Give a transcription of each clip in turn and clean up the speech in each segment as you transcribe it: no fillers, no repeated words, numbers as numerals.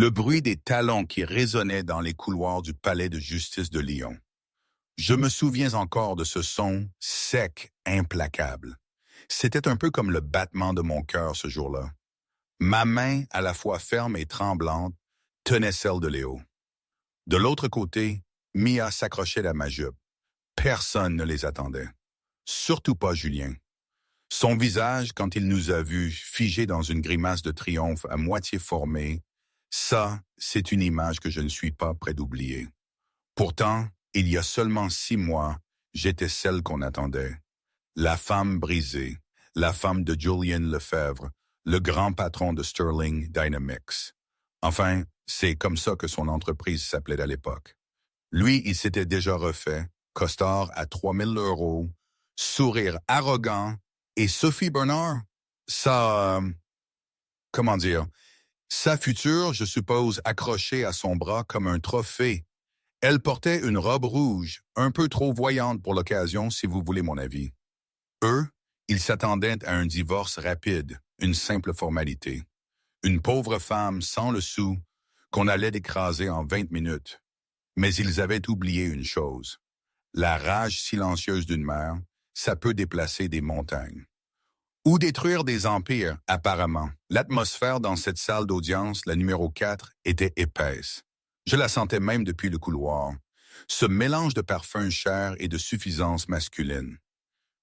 le bruit des talons qui résonnaient dans les couloirs du palais de justice de Lyon. Je me souviens encore de ce son sec, implacable. C'était un peu comme le battement de mon cœur ce jour-là. Ma main, à la fois ferme et tremblante, tenait celle de Léo. De l'autre côté, Mia s'accrochait à ma jupe. Personne ne les attendait. Surtout pas Julien. Son visage, quand il nous a vus figés dans une grimace de triomphe à moitié formée, ça, c'est une image que je ne suis pas prêt d'oublier. Pourtant, il y a seulement 6 mois, j'étais celle qu'on attendait. La femme brisée, la femme de Julien Lefebvre, le grand patron de Sterling Dynamics. Enfin, c'est comme ça que son entreprise s'appelait à l'époque. Lui, il s'était déjà refait, costard à 3000 €, sourire arrogant, et Sophie Bernard, comment dire, sa future, je suppose, accrochée à son bras comme un trophée. Elle portait une robe rouge, un peu trop voyante pour l'occasion, si vous voulez mon avis. Eux, ils s'attendaient à un divorce rapide, une simple formalité. Une pauvre femme sans le sou, qu'on allait écraser en 20 minutes. Mais ils avaient oublié une chose. La rage silencieuse d'une mère, ça peut déplacer des montagnes. Ou détruire des empires, apparemment. L'atmosphère dans cette salle d'audience, la numéro 4, était épaisse. Je la sentais même depuis le couloir. Ce mélange de parfums chers et de suffisance masculine.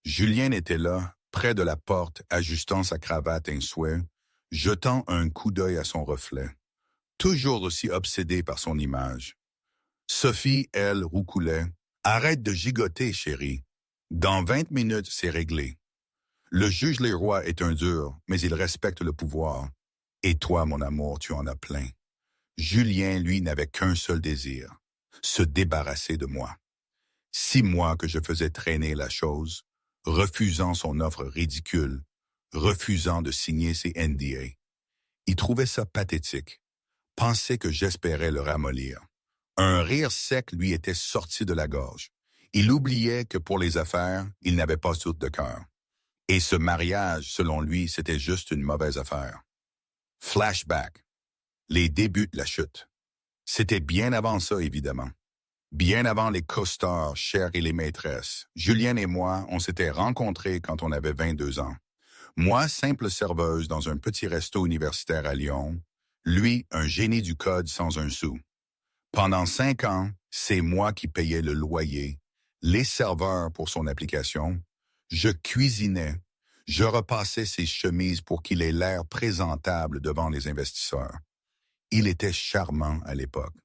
Julien était là, près de la porte, ajustant sa cravate un souhait, jetant un coup d'œil à son reflet. Toujours aussi obsédé par son image. Sophie, elle, roucoulait. « Arrête de gigoter, chérie. Dans 20 minutes, c'est réglé. Le juge Leroy est un dur, mais il respecte le pouvoir. Et toi, mon amour, tu en as plein. » Julien, lui, n'avait qu'un seul désir, se débarrasser de moi. 6 mois que je faisais traîner la chose, refusant son offre ridicule, refusant de signer ses NDA. Il trouvait ça pathétique, pensait que j'espérais le ramollir. Un rire sec lui était sorti de la gorge. Il oubliait que pour les affaires, il n'avait pas toute de cœur. Et ce mariage, selon lui, c'était juste une mauvaise affaire. Flashback. Les débuts de la chute. C'était bien avant ça, évidemment. Bien avant les costards, chers et les maîtresses. Julien et moi, on s'était rencontrés quand on avait 22 ans. Moi, simple serveuse dans un petit resto universitaire à Lyon. Lui, un génie du code sans un sou. Pendant 5 ans, c'est moi qui payais le loyer, les serveurs pour son application. Je cuisinais, je repassais ses chemises pour qu'il ait l'air présentable devant les investisseurs. Il était charmant à l'époque.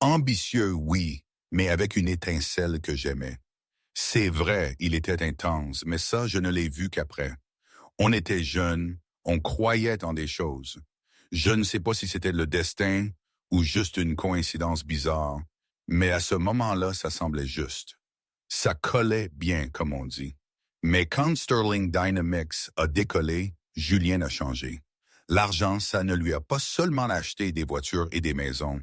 Ambitieux, oui, mais avec une étincelle que j'aimais. C'est vrai, il était intense, mais ça, je ne l'ai vu qu'après. On était jeunes, on croyait en des choses. Je ne sais pas si c'était le destin ou juste une coïncidence bizarre, mais à ce moment-là, ça semblait juste. Ça collait bien, comme on dit. Mais quand Sterling Dynamics a décollé, Julien a changé. L'argent, ça ne lui a pas seulement acheté des voitures et des maisons,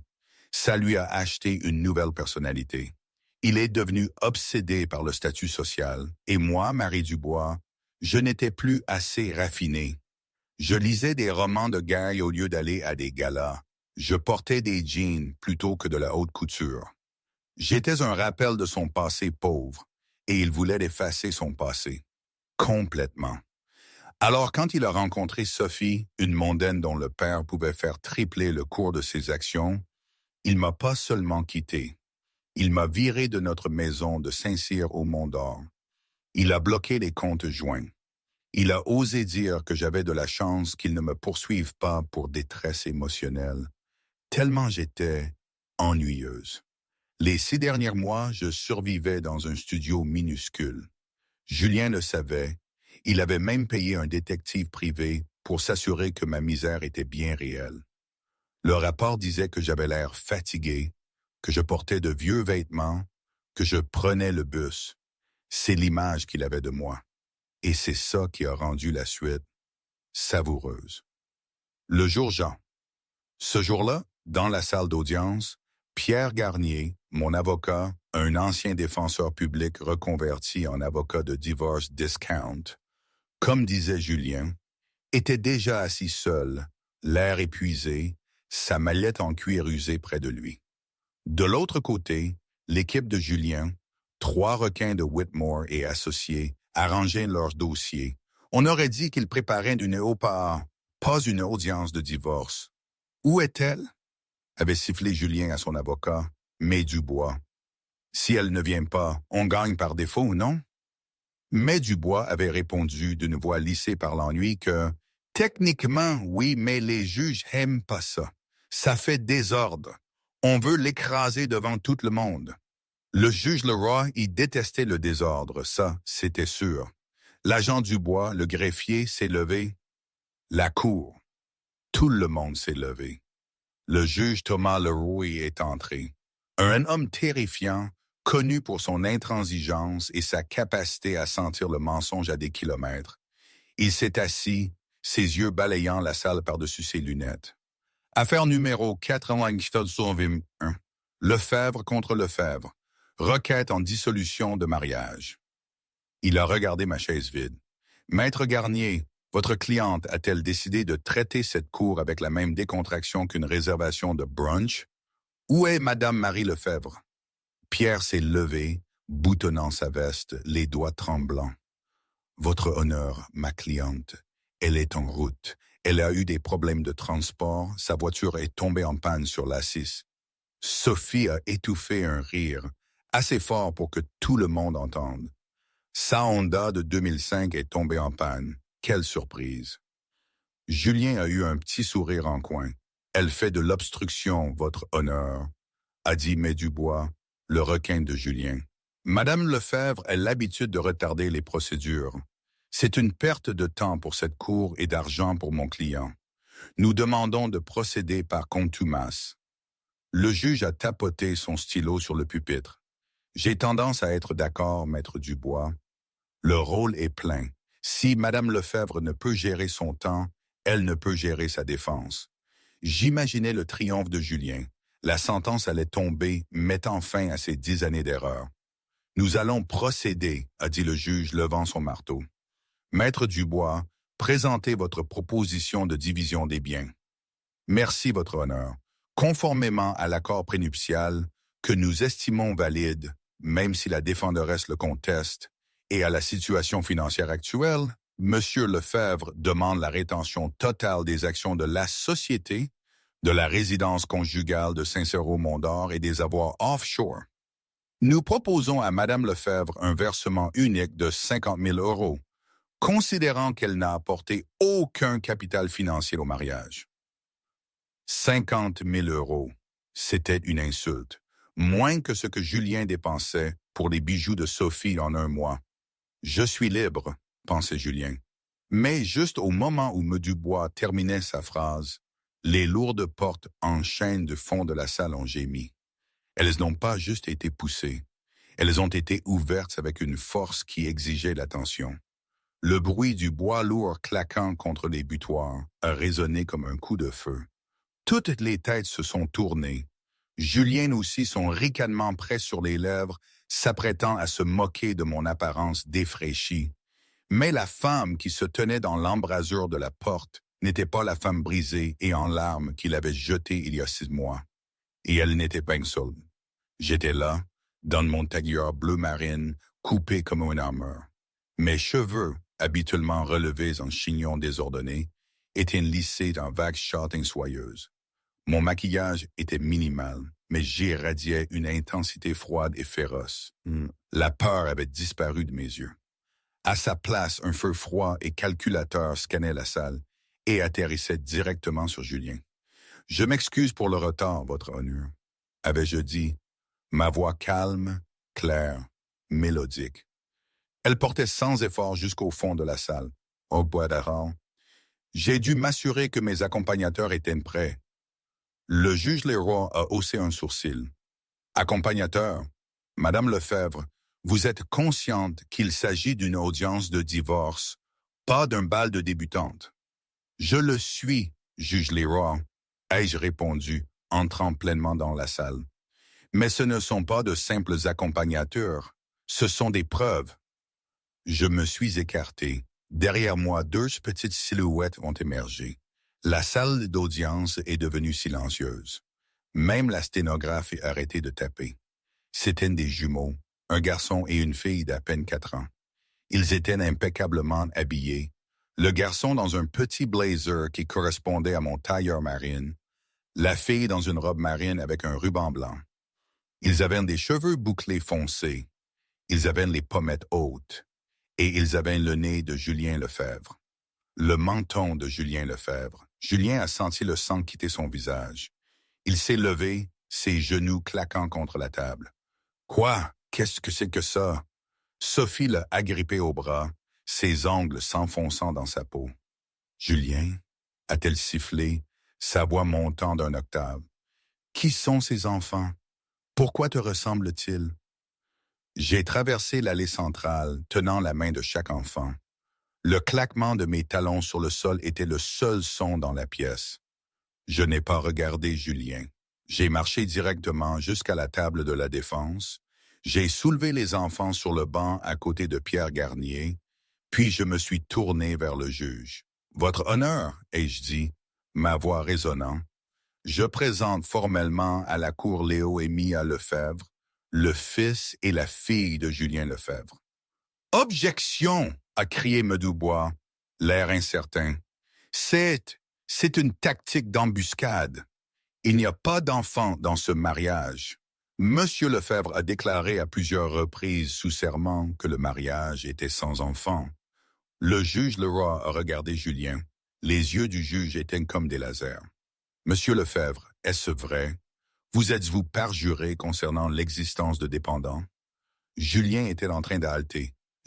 ça lui a acheté une nouvelle personnalité. Il est devenu obsédé par le statut social, et moi, Marie Dubois, je n'étais plus assez raffiné. Je lisais des romans de guerre au lieu d'aller à des galas. Je portais des jeans plutôt que de la haute couture. J'étais un rappel de son passé pauvre, et il voulait effacer son passé. Complètement. Alors quand il a rencontré Sophie, une mondaine dont le père pouvait faire tripler le cours de ses actions, il m'a pas seulement quitté. Il m'a viré de notre maison de Saint-Cyr au Mont-d'Or. Il a bloqué les comptes joints. Il a osé dire que j'avais de la chance qu'il ne me poursuive pas pour détresse émotionnelle, tellement j'étais ennuyeuse. Les 6 derniers mois, je survivais dans un studio minuscule. Julien le savait. Il avait même payé un détective privé pour s'assurer que ma misère était bien réelle. Le rapport disait que j'avais l'air fatigué, que je portais de vieux vêtements, que je prenais le bus. C'est l'image qu'il avait de moi. Et c'est ça qui a rendu la suite savoureuse. Le jour J. Ce jour-là, dans la salle d'audience, Pierre Garnier, mon avocat, un ancien défenseur public reconverti en avocat de divorce discount, comme disait Julien, était déjà assis seul, l'air épuisé, sa mallette en cuir usé près de lui. De l'autre côté, l'équipe de Julien, 3 requins de Whitmore et associés, arrangeaient leurs dossiers. On aurait dit qu'ils préparaient pas une audience de divorce. Où est-elle? Avait sifflé Julien à son avocat, May Dubois. Si elle ne vient pas, on gagne par défaut, non? May Dubois avait répondu d'une voix lissée par l'ennui que « Techniquement, oui, mais les juges aiment pas ça. Ça fait désordre. On veut l'écraser devant tout le monde. » Le juge Leroy y détestait le désordre, ça, c'était sûr. L'agent Dubois, le greffier, s'est levé. La cour. Tout le monde s'est levé. Le juge Thomas Leroy est entré. Un homme terrifiant, connu pour son intransigeance et sa capacité à sentir le mensonge à des kilomètres. Il s'est assis, ses yeux balayant la salle par-dessus ses lunettes. Affaire numéro 491. Lefebvre contre Lefebvre. Requête en dissolution de mariage. Il a regardé ma chaise vide. Maître Garnier, votre cliente a-t-elle décidé de traiter cette cour avec la même décontraction qu'une réservation de brunch? Où est Madame Marie Lefebvre? Pierre s'est levé, boutonnant sa veste, les doigts tremblants. Votre honneur, ma cliente, elle est en route. Elle a eu des problèmes de transport, sa voiture est tombée en panne sur l'A6. Sophie a étouffé un rire, assez fort pour que tout le monde entende. Sa Honda de 2005 est tombée en panne. Quelle surprise! Julien a eu un petit sourire en coin. Elle fait de l'obstruction, votre honneur, a dit May Dubois, le requin de Julien. Madame Lefebvre a l'habitude de retarder les procédures. C'est une perte de temps pour cette cour et d'argent pour mon client. Nous demandons de procéder par contumace. Le juge a tapoté son stylo sur le pupitre. J'ai tendance à être d'accord, maître Dubois. Le rôle est plein. Si Madame Lefebvre ne peut gérer son temps, elle ne peut gérer sa défense. J'imaginais le triomphe de Julien. La sentence allait tomber, mettant fin à ces 10 années d'erreur. Nous allons procéder, a dit le juge, levant son marteau. Maître Dubois, présentez votre proposition de division des biens. Merci, votre honneur. Conformément à l'accord prénuptial, que nous estimons valide, même si la défenderesse le conteste, et à la situation financière actuelle, Monsieur Lefebvre demande la rétention totale des actions de la société, de la résidence conjugale de Saint-Cyr-au-Mont-d'Or et des avoirs offshore. Nous proposons à Madame Lefebvre un versement unique de 50 000 €, considérant qu'elle n'a apporté aucun capital financier au mariage. 50 000 €, c'était une insulte, moins que ce que Julien dépensait pour les bijoux de Sophie en un mois. Je suis libre, pensait Julien. Mais juste au moment où M. Dubois terminait sa phrase, les lourdes portes en chaîne du fond de la salle ont gémi. Elles n'ont pas juste été poussées, elles ont été ouvertes avec une force qui exigeait l'attention. Le bruit du bois lourd claquant contre les butoirs a résonné comme un coup de feu. Toutes les têtes se sont tournées. Julien aussi, son ricanement près sur les lèvres, s'apprêtant à se moquer de mon apparence défraîchie. Mais la femme qui se tenait dans l'embrasure de la porte n'était pas la femme brisée et en larmes qu'il avait jetée il y a 6 mois. Et elle n'était pas une seule. J'étais là, dans mon tailleur bleu marine, coupé comme une armure. Mes cheveux, habituellement relevés en chignons désordonnés, étaient lissés en vagues châtaignes soyeuses. Mon maquillage était minimal, mais j'irradiais une intensité froide et féroce. La peur avait disparu de mes yeux. À sa place, un feu froid et calculateur scannait la salle et atterrissait directement sur Julien. « Je m'excuse pour le retard, votre honneur, » avais-je dit, ma voix calme, claire, mélodique. Elle portait sans effort jusqu'au fond de la salle. Au bois d'arrêt, j'ai dû m'assurer que mes accompagnateurs étaient prêts. Le juge Leroy a haussé un sourcil. Accompagnateur, Madame Lefebvre, vous êtes consciente qu'il s'agit d'une audience de divorce, pas d'un bal de débutante. Je le suis, juge Leroy, ai-je répondu, entrant pleinement dans la salle. Mais ce ne sont pas de simples accompagnateurs, ce sont des preuves. Je me suis écarté. Derrière moi, 2 petites silhouettes ont émergé. La salle d'audience est devenue silencieuse. Même la sténographe est arrêtée de taper. C'étaient des jumeaux, un garçon et une fille d'à peine 4 ans. Ils étaient impeccablement habillés. Le garçon dans un petit blazer qui correspondait à mon tailleur marine, la fille dans une robe marine avec un ruban blanc. Ils avaient des cheveux bouclés foncés. Ils avaient les pommettes hautes. Et ils avaient le nez de Julien Lefebvre. Le menton de Julien Lefebvre. Julien a senti le sang quitter son visage. Il s'est levé, ses genoux claquant contre la table. « Quoi? Qu'est-ce que c'est que ça? » Sophie l'a agrippé au bras, ses ongles s'enfonçant dans sa peau. « Julien? » a-t-elle sifflé, sa voix montant d'un octave. « Qui sont ces enfants? Pourquoi te ressemblent-ils? » J'ai traversé l'allée centrale, tenant la main de chaque enfant. Le claquement de mes talons sur le sol était le seul son dans la pièce. Je n'ai pas regardé Julien. J'ai marché directement jusqu'à la table de la défense. J'ai soulevé les enfants sur le banc à côté de Pierre Garnier, puis je me suis tourné vers le juge. « Votre honneur, » ai-je dit, ma voix résonnant. Je présente formellement à la cour Léo et Mia Lefebvre, le fils et la fille de Julien Lefebvre. « Objection !» a crié Medubois, l'air incertain. « C'est une tactique d'embuscade. Il n'y a pas d'enfant dans ce mariage. » Monsieur Lefebvre a déclaré à plusieurs reprises sous serment que le mariage était sans enfant. Le juge Leroy a regardé Julien. Les yeux du juge étaient comme des lasers. « Monsieur Lefebvre, est-ce vrai? Vous êtes-vous perjuré concernant l'existence de dépendants? » Julien était en train d'halter. «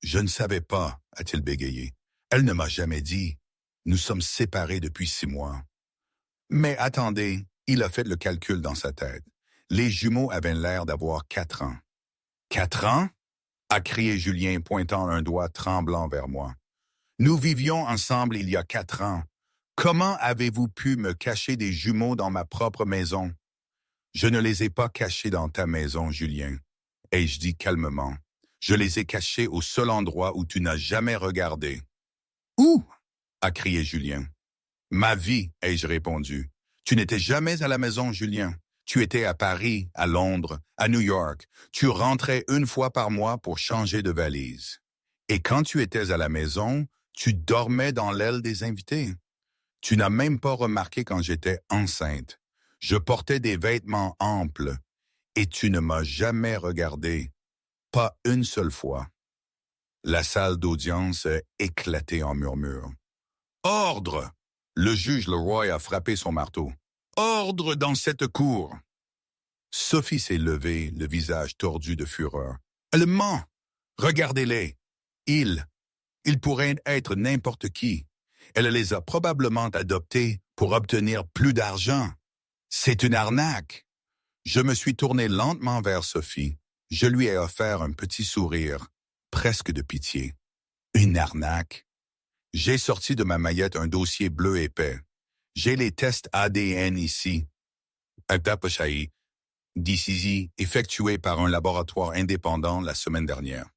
Je ne savais pas, » a-t-il bégayé. « Elle ne m'a jamais dit. Nous sommes séparés depuis 6 mois. » Mais attendez, il a fait le calcul dans sa tête. Les jumeaux avaient l'air d'avoir 4 ans. « 4 ans? » a crié Julien, pointant un doigt tremblant vers moi. « Nous vivions ensemble il y a 4 ans. Comment avez-vous pu me cacher des jumeaux dans ma propre maison? » « Je ne les ai pas cachés dans ta maison, Julien. » ai-je dit calmement. « Je les ai cachés au seul endroit où tu n'as jamais regardé. »« Où? » a crié Julien. « Ma vie, ai-je répondu. Tu n'étais jamais à la maison, Julien. Tu étais à Paris, à Londres, à New York. Tu rentrais 1 fois par mois pour changer de valise. Et quand tu étais à la maison, tu dormais dans l'aile des invités. Tu n'as même pas remarqué quand j'étais enceinte. Je portais des vêtements amples et tu ne m'as jamais regardé, pas une seule fois. » La salle d'audience a éclaté en murmures. « Ordre !» Le juge Leroy a frappé son marteau. « Ordre dans cette cour !» Sophie s'est levée, le visage tordu de fureur. « Elle ment! Regardez-les! Ils pourraient être n'importe qui. Elle les a probablement adoptés pour obtenir plus d'argent. C'est une arnaque. » Je me suis tourné lentement vers Sophie. Je lui ai offert un petit sourire, presque de pitié. « Une arnaque? » J'ai sorti de ma maillette un dossier bleu épais. J'ai les tests ADN ici. D'ici, effectués par un laboratoire indépendant la semaine dernière.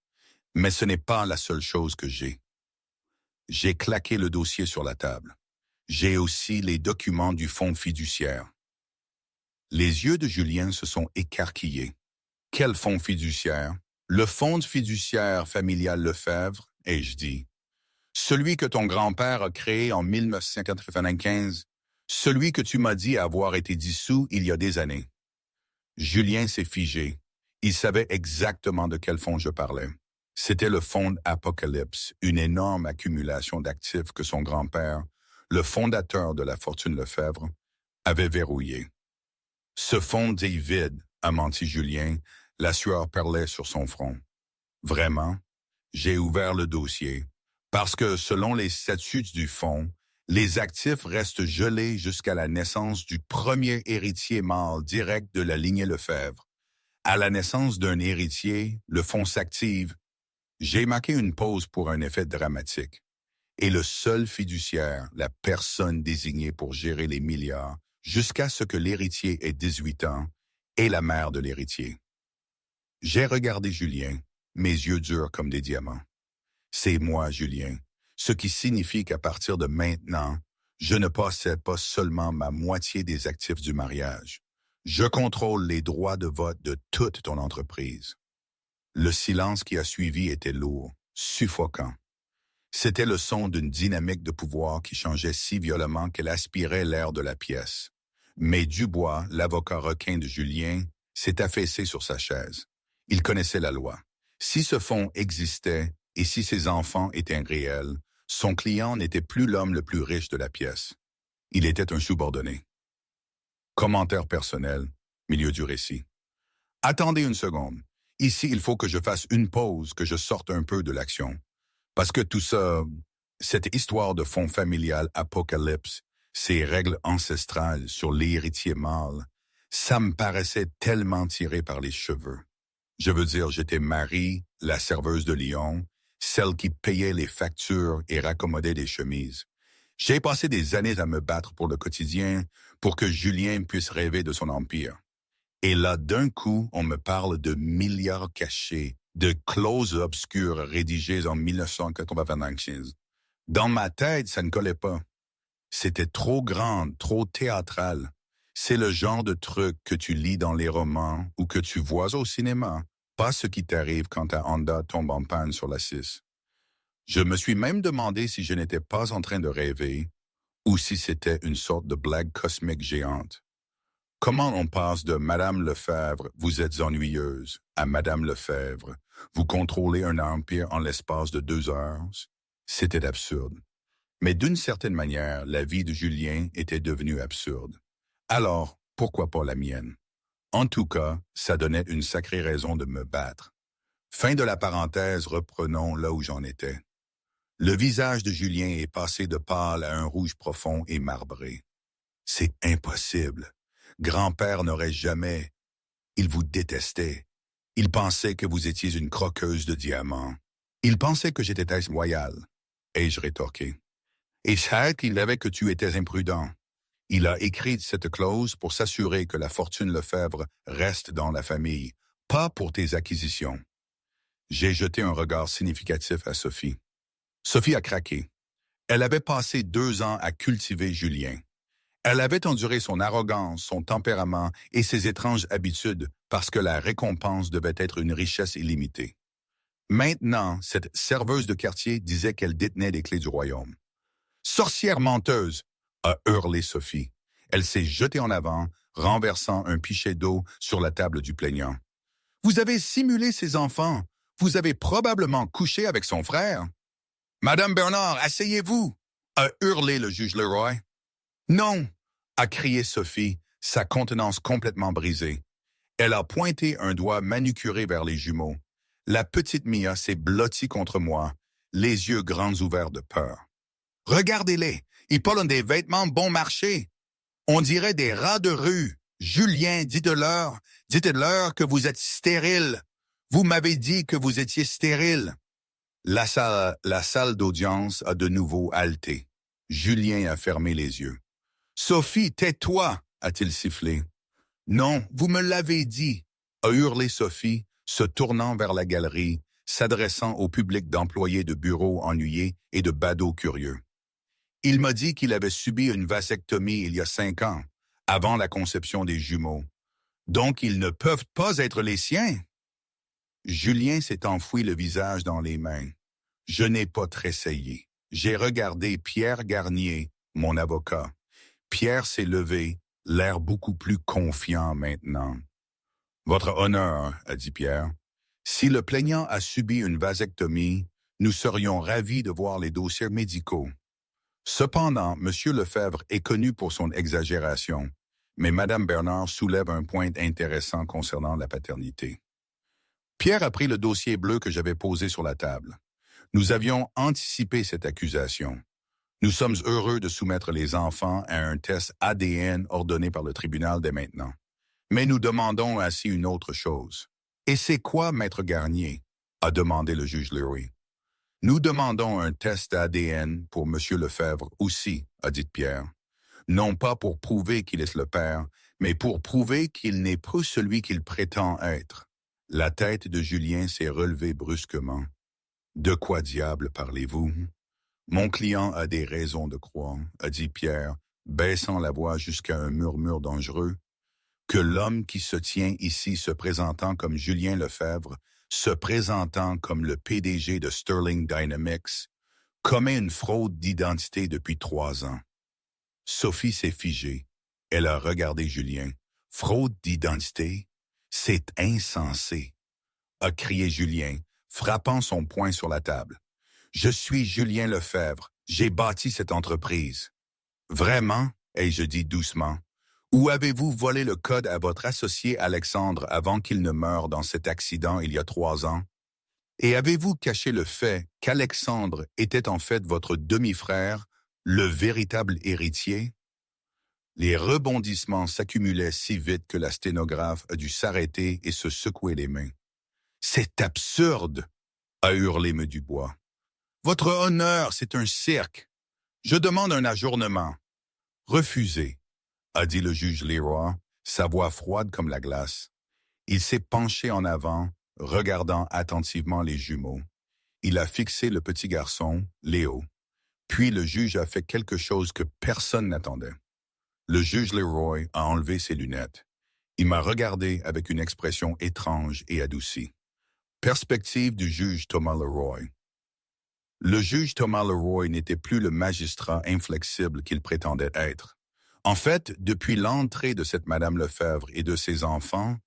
Mais ce n'est pas la seule chose que j'ai. J'ai claqué le dossier sur la table. J'ai aussi les documents du fonds fiduciaire. Les yeux de Julien se sont écarquillés. Quel fonds fiduciaire? Le fonds fiduciaire familial Lefebvre, ai-je dit. Celui que ton grand-père a créé en 1995. Celui que tu m'as dit avoir été dissous il y a des années. Julien s'est figé. Il savait exactement de quel fonds je parlais. C'était le fonds Apocalypse, une énorme accumulation d'actifs que son grand-père, le fondateur de la fortune Lefebvre, avait verrouillé. Ce fonds dit vide, a menti Julien, la sueur perlait sur son front. Vraiment, j'ai ouvert le dossier, parce que selon les statuts du fonds, les actifs restent gelés jusqu'à la naissance du premier héritier mâle direct de la lignée Lefebvre. À la naissance d'un héritier, le fonds s'active. J'ai marqué une pause pour un effet dramatique. Et le seul fiduciaire, la personne désignée pour gérer les milliards, jusqu'à ce que l'héritier ait 18 ans, est la mère de l'héritier. J'ai regardé Julien, mes yeux durs comme des diamants. C'est moi, Julien, ce qui signifie qu'à partir de maintenant, Je ne possède pas seulement ma moitié des actifs du mariage. Je contrôle les droits de vote de toute ton entreprise. Le silence qui a suivi était lourd, suffocant. C'était le son d'une dynamique de pouvoir qui changeait si violemment qu'elle aspirait l'air de la pièce. Mais Dubois, l'avocat requin de Julien, s'est affaissé sur sa chaise. Il connaissait la loi. Si ce fonds existait et si ses enfants étaient réels, son client n'était plus l'homme le plus riche de la pièce. Il était un subordonné. Commentaire personnel, milieu du récit. Attendez une seconde. Ici, il faut que je fasse une pause, que je sorte un peu de l'action. Parce que tout ça, cette histoire de fonds familial apocalypse, ces règles ancestrales sur l'héritier mâle, ça me paraissait tellement tiré par les cheveux. Je veux dire, j'étais Marie, la serveuse de Lyon, celle qui payait les factures et raccommodait les chemises. J'ai passé des années à me battre pour le quotidien, pour que Julien puisse rêver de son empire. Et là, d'un coup, on me parle de milliards cachés, de clauses obscures rédigées en 1995. Dans ma tête, ça ne collait pas. C'était trop grand, trop théâtral. C'est le genre de truc que tu lis dans les romans ou que tu vois au cinéma, pas ce qui t'arrive quand ta Honda tombe en panne sur la 6. Je me suis même demandé si je n'étais pas en train de rêver ou si c'était une sorte de blague cosmique géante. Comment on passe de Madame Lefebvre, vous êtes ennuyeuse, à Madame Lefebvre, vous contrôlez un empire en l'espace de 2 heures? C'était absurde. Mais d'une certaine manière, la vie de Julien était devenue absurde. Alors, pourquoi pas la mienne? En tout cas, ça donnait une sacrée raison de me battre. Fin de la parenthèse, reprenons là où j'en étais. Le visage de Julien est passé de pâle à un rouge profond et marbré. C'est impossible. Grand-père n'aurait jamais. Il vous détestait. Il pensait que vous étiez une croqueuse de diamants. Il pensait que j'étais loyal. Ai-je rétorqué. Et certes qu'il avait que tu étais imprudent. Il a écrit cette clause pour s'assurer que la fortune Lefebvre reste dans la famille, pas pour tes acquisitions. J'ai jeté un regard significatif à Sophie. Sophie a craqué. Elle avait passé 2 ans à cultiver Julien. Elle avait enduré son arrogance, son tempérament et ses étranges habitudes parce que la récompense devait être une richesse illimitée. Maintenant, cette serveuse de quartier disait qu'elle détenait les clés du royaume. « Sorcière menteuse !» a hurlé Sophie. Elle s'est jetée en avant, renversant un pichet d'eau sur la table du plaignant. « Vous avez simulé ses enfants. Vous avez probablement couché avec son frère. »« Madame Bernard, asseyez-vous !» a hurlé le juge Leroy. « Non !» a crié Sophie, sa contenance complètement brisée. Elle a pointé un doigt manucuré vers les jumeaux. La petite Mia s'est blottie contre moi, les yeux grands ouverts de peur. « Regardez-les, ils portent des vêtements bon marché. On dirait des rats de rue. Julien, dites-leur que vous êtes stérile. Vous m'avez dit que vous étiez stérile. » La salle d'audience a de nouveau haleté. Julien a fermé les yeux. « Sophie, tais-toi » a-t-il sifflé. « Non, vous me l'avez dit » a hurlé Sophie, se tournant vers la galerie, s'adressant au public d'employés de bureaux ennuyés et de badauds curieux. « Il m'a dit qu'il avait subi une vasectomie il y a 5 ans, avant la conception des jumeaux. Donc ils ne peuvent pas être les siens. » Julien s'est enfoui le visage dans les mains. Je n'ai pas tressailli. J'ai regardé Pierre Garnier, mon avocat. Pierre s'est levé, l'air beaucoup plus confiant maintenant. « Votre honneur, » a dit Pierre, « si le plaignant a subi une vasectomie, nous serions ravis de voir les dossiers médicaux. Cependant, M. Lefebvre est connu pour son exagération, mais Mme Bernard soulève un point intéressant concernant la paternité. » Pierre a pris le dossier bleu que j'avais posé sur la table. Nous avions anticipé cette accusation. Nous sommes heureux de soumettre les enfants à un test ADN ordonné par le tribunal dès maintenant. Mais nous demandons ainsi une autre chose. « Et c'est quoi, Maître Garnier ?» a demandé le juge Leroy. « Nous demandons un test ADN pour M. Lefebvre aussi, » a dit Pierre. « Non pas pour prouver qu'il est le père, mais pour prouver qu'il n'est pas celui qu'il prétend être. » La tête de Julien s'est relevée brusquement. « De quoi diable parlez-vous? » Mon client a des raisons de croire, a dit Pierre, baissant la voix jusqu'à un murmure dangereux, que l'homme qui se tient ici se présentant comme Julien Lefebvre, se présentant comme le PDG de Sterling Dynamics, commet une fraude d'identité depuis 3 ans. Sophie s'est figée. Elle a regardé Julien. Fraude d'identité? C'est insensé, a crié Julien, frappant son poing sur la table. Je suis Julien Lefebvre. J'ai bâti cette entreprise. Vraiment? Ai-je dit doucement. Ou avez-vous volé le code à votre associé Alexandre avant qu'il ne meure dans cet accident il y a 3 ans? Et avez-vous caché le fait qu'Alexandre était en fait votre demi-frère, le véritable héritier? Les rebondissements s'accumulaient si vite que la sténographe a dû s'arrêter et se secouer les mains. C'est absurde, a hurlé M. Dubois. Votre honneur, c'est un cirque. Je demande un ajournement. Refusé, a dit le juge Leroy, sa voix froide comme la glace. Il s'est penché en avant, regardant attentivement les jumeaux. Il a fixé le petit garçon, Léo. Puis le juge a fait quelque chose que personne n'attendait. Le juge Leroy a enlevé ses lunettes. Il m'a regardé avec une expression étrange et adoucie. Perspective du juge Thomas Leroy. Le juge Thomas Leroy n'était plus le magistrat inflexible qu'il prétendait être. En fait, depuis l'entrée de cette Madame Lefebvre et de ses enfants,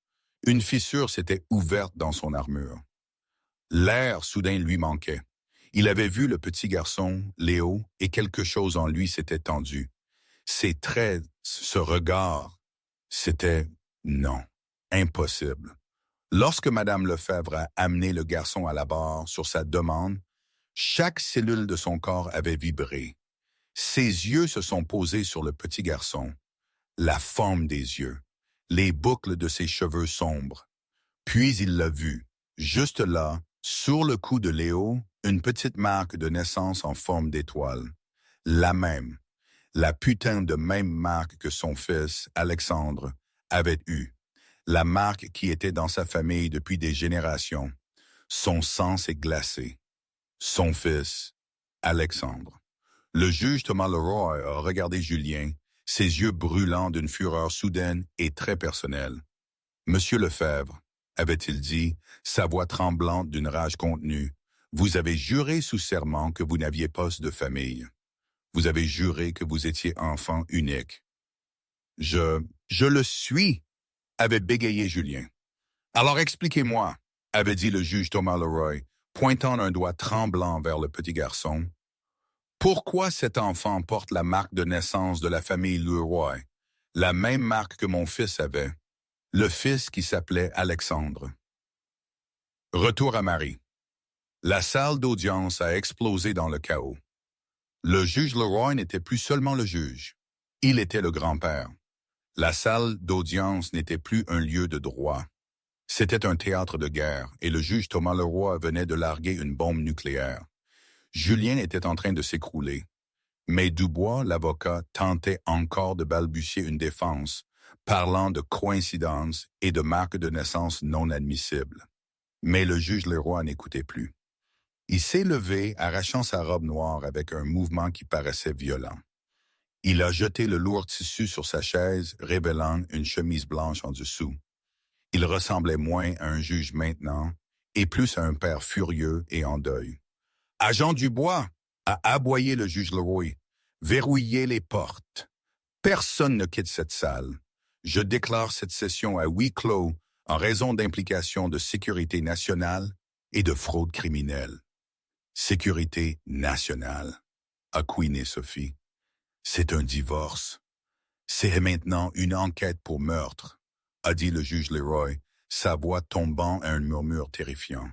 une fissure s'était ouverte dans son armure. L'air soudain lui manquait. Il avait vu le petit garçon, Léo, et quelque chose en lui s'était tendu. Ses traits, ce regard, c'était non, impossible. Lorsque Madame Lefebvre a amené le garçon à la barre sur sa demande, chaque cellule de son corps avait vibré. Ses yeux se sont posés sur le petit garçon, la forme des yeux, les boucles de ses cheveux sombres. Puis il l'a vu, juste là, sur le cou de Léo, une petite marque de naissance en forme d'étoile. La même, la putain de même marque que son fils, Alexandre, avait eue. La marque qui était dans sa famille depuis des générations. Son sang s'est glacé. Son fils, Alexandre. Le juge Thomas Leroy a regardé Julien, ses yeux brûlants d'une fureur soudaine et très personnelle. « Monsieur Lefebvre, avait-il dit, sa voix tremblante d'une rage contenue, vous avez juré sous serment que vous n'aviez pas de famille. Vous avez juré que vous étiez enfant unique. Je le suis, avait bégayé Julien. Alors expliquez-moi, avait dit le juge Thomas Leroy, pointant un doigt tremblant vers le petit garçon. Pourquoi cet enfant porte la marque de naissance de la famille Leroy, la même marque que mon fils avait, le fils qui s'appelait Alexandre? Retour à Marie. La salle d'audience a explosé dans le chaos. Le juge Leroy n'était plus seulement le juge. Il était le grand-père. La salle d'audience n'était plus un lieu de droit. C'était un théâtre de guerre et le juge Thomas Leroy venait de larguer une bombe nucléaire. Julien était en train de s'écrouler. Mais Dubois, l'avocat, tentait encore de balbutier une défense, parlant de coïncidence et de marques de naissance non admissibles. Mais le juge Leroy n'écoutait plus. Il s'est levé, arrachant sa robe noire avec un mouvement qui paraissait violent. Il a jeté le lourd tissu sur sa chaise, révélant une chemise blanche en dessous. Il ressemblait moins à un juge maintenant, et plus à un père furieux et en deuil. « Agent Dubois !» a aboyé le juge Leroy. « Verrouillez les portes. Personne ne quitte cette salle. Je déclare cette session à huis clos en raison d'implications de sécurité nationale et de fraude criminelle. » Sécurité nationale, a couiné Sophie. C'est un divorce. C'est maintenant une enquête pour meurtre, a dit le juge Leroy, sa voix tombant à un murmure terrifiant.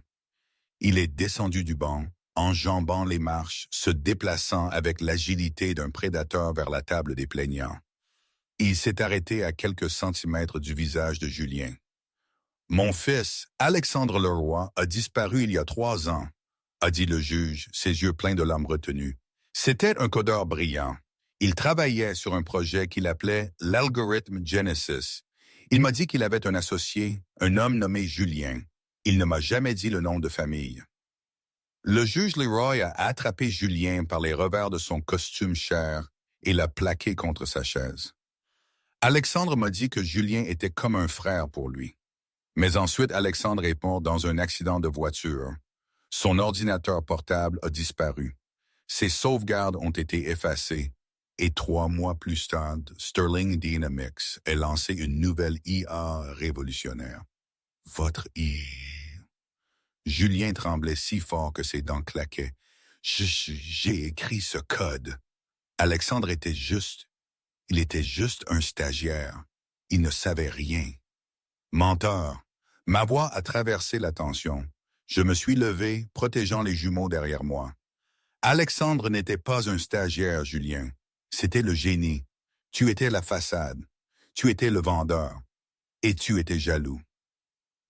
Il est descendu du banc, enjambant les marches, se déplaçant avec l'agilité d'un prédateur vers la table des plaignants. Il s'est arrêté à quelques centimètres du visage de Julien. « Mon fils, Alexandre Leroy, a disparu il y a 3 ans. » a dit le juge, ses yeux pleins de larmes retenues. C'était un codeur brillant. Il travaillait sur un projet qu'il appelait l'Algorithme Genesis. Il m'a dit qu'il avait un associé, un homme nommé Julien. Il ne m'a jamais dit le nom de famille. Le juge Leroy a attrapé Julien par les revers de son costume cher et l'a plaqué contre sa chaise. Alexandre m'a dit que Julien était comme un frère pour lui. Mais ensuite, Alexandre est mort dans un accident de voiture. Son ordinateur portable a disparu. Ses sauvegardes ont été effacées. Et 3 mois plus tard, Sterling Dynamics a lancé une nouvelle IA révolutionnaire. Votre IA. Julien tremblait si fort que ses dents claquaient. J'ai écrit ce code. Alexandre était juste. Il était juste un stagiaire. Il ne savait rien. Menteur. Ma voix a traversé la tension. Je me suis levé, protégeant les jumeaux derrière moi. Alexandre n'était pas un stagiaire, Julien. C'était le génie. Tu étais la façade. Tu étais le vendeur. Et tu étais jaloux.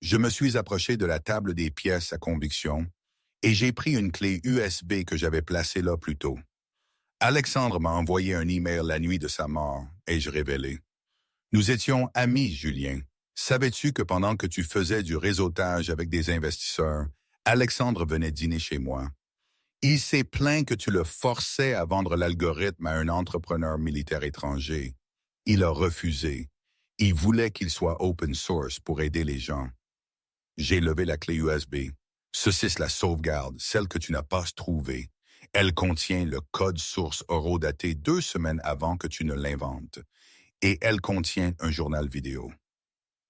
Je me suis approché de la table des pièces à conviction et j'ai pris une clé USB que j'avais placée là plus tôt. Alexandre m'a envoyé un email la nuit de sa mort, ai-je révélé. Nous étions amis, Julien. Savais-tu que pendant que tu faisais du réseautage avec des investisseurs, Alexandre venait dîner chez moi? Il s'est plaint que tu le forçais à vendre l'algorithme à un entrepreneur militaire étranger. Il a refusé. Il voulait qu'il soit open source pour aider les gens. J'ai levé la clé USB. Ceci est la sauvegarde, celle que tu n'as pas trouvée. Elle contient le code source horodaté 2 semaines avant que tu ne l'inventes. Et elle contient un journal vidéo.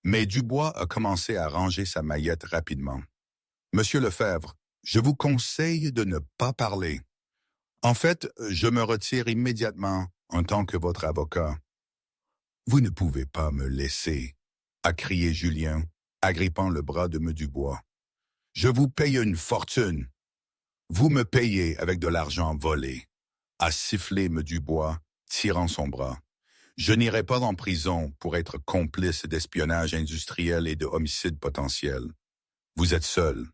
Mais Dubois a commencé à ranger sa maillette rapidement. Monsieur Lefebvre, je vous conseille de ne pas parler. En fait, je me retire immédiatement en tant que votre avocat. Vous ne pouvez pas me laisser, a crié Julien, agrippant le bras de M. Dubois. Je vous paye une fortune. Vous me payez avec de l'argent volé, a sifflé M. Dubois, tirant son bras. Je n'irai pas en prison pour être complice d'espionnage industriel et de homicide potentiel. Vous êtes seul.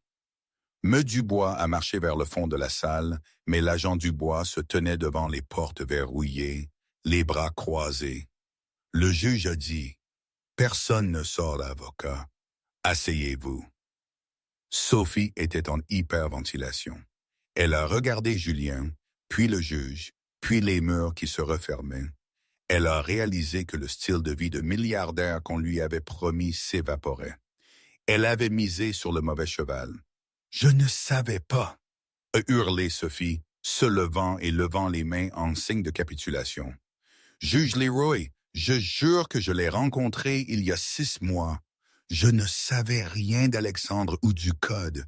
M. Dubois a marché vers le fond de la salle, mais l'agent Dubois se tenait devant les portes verrouillées, les bras croisés. Le juge a dit, « Personne ne sort l'avocat. Asseyez-vous. » Sophie était en hyperventilation. Elle a regardé Julien, puis le juge, puis les murs qui se refermaient. Elle a réalisé que le style de vie de milliardaire qu'on lui avait promis s'évaporait. Elle avait misé sur le mauvais cheval. « Je ne savais pas !» a hurlé Sophie, se levant et levant les mains en signe de capitulation. « Juge Leroy, je jure que je l'ai rencontré il y a 6 mois. Je ne savais rien d'Alexandre ou du code.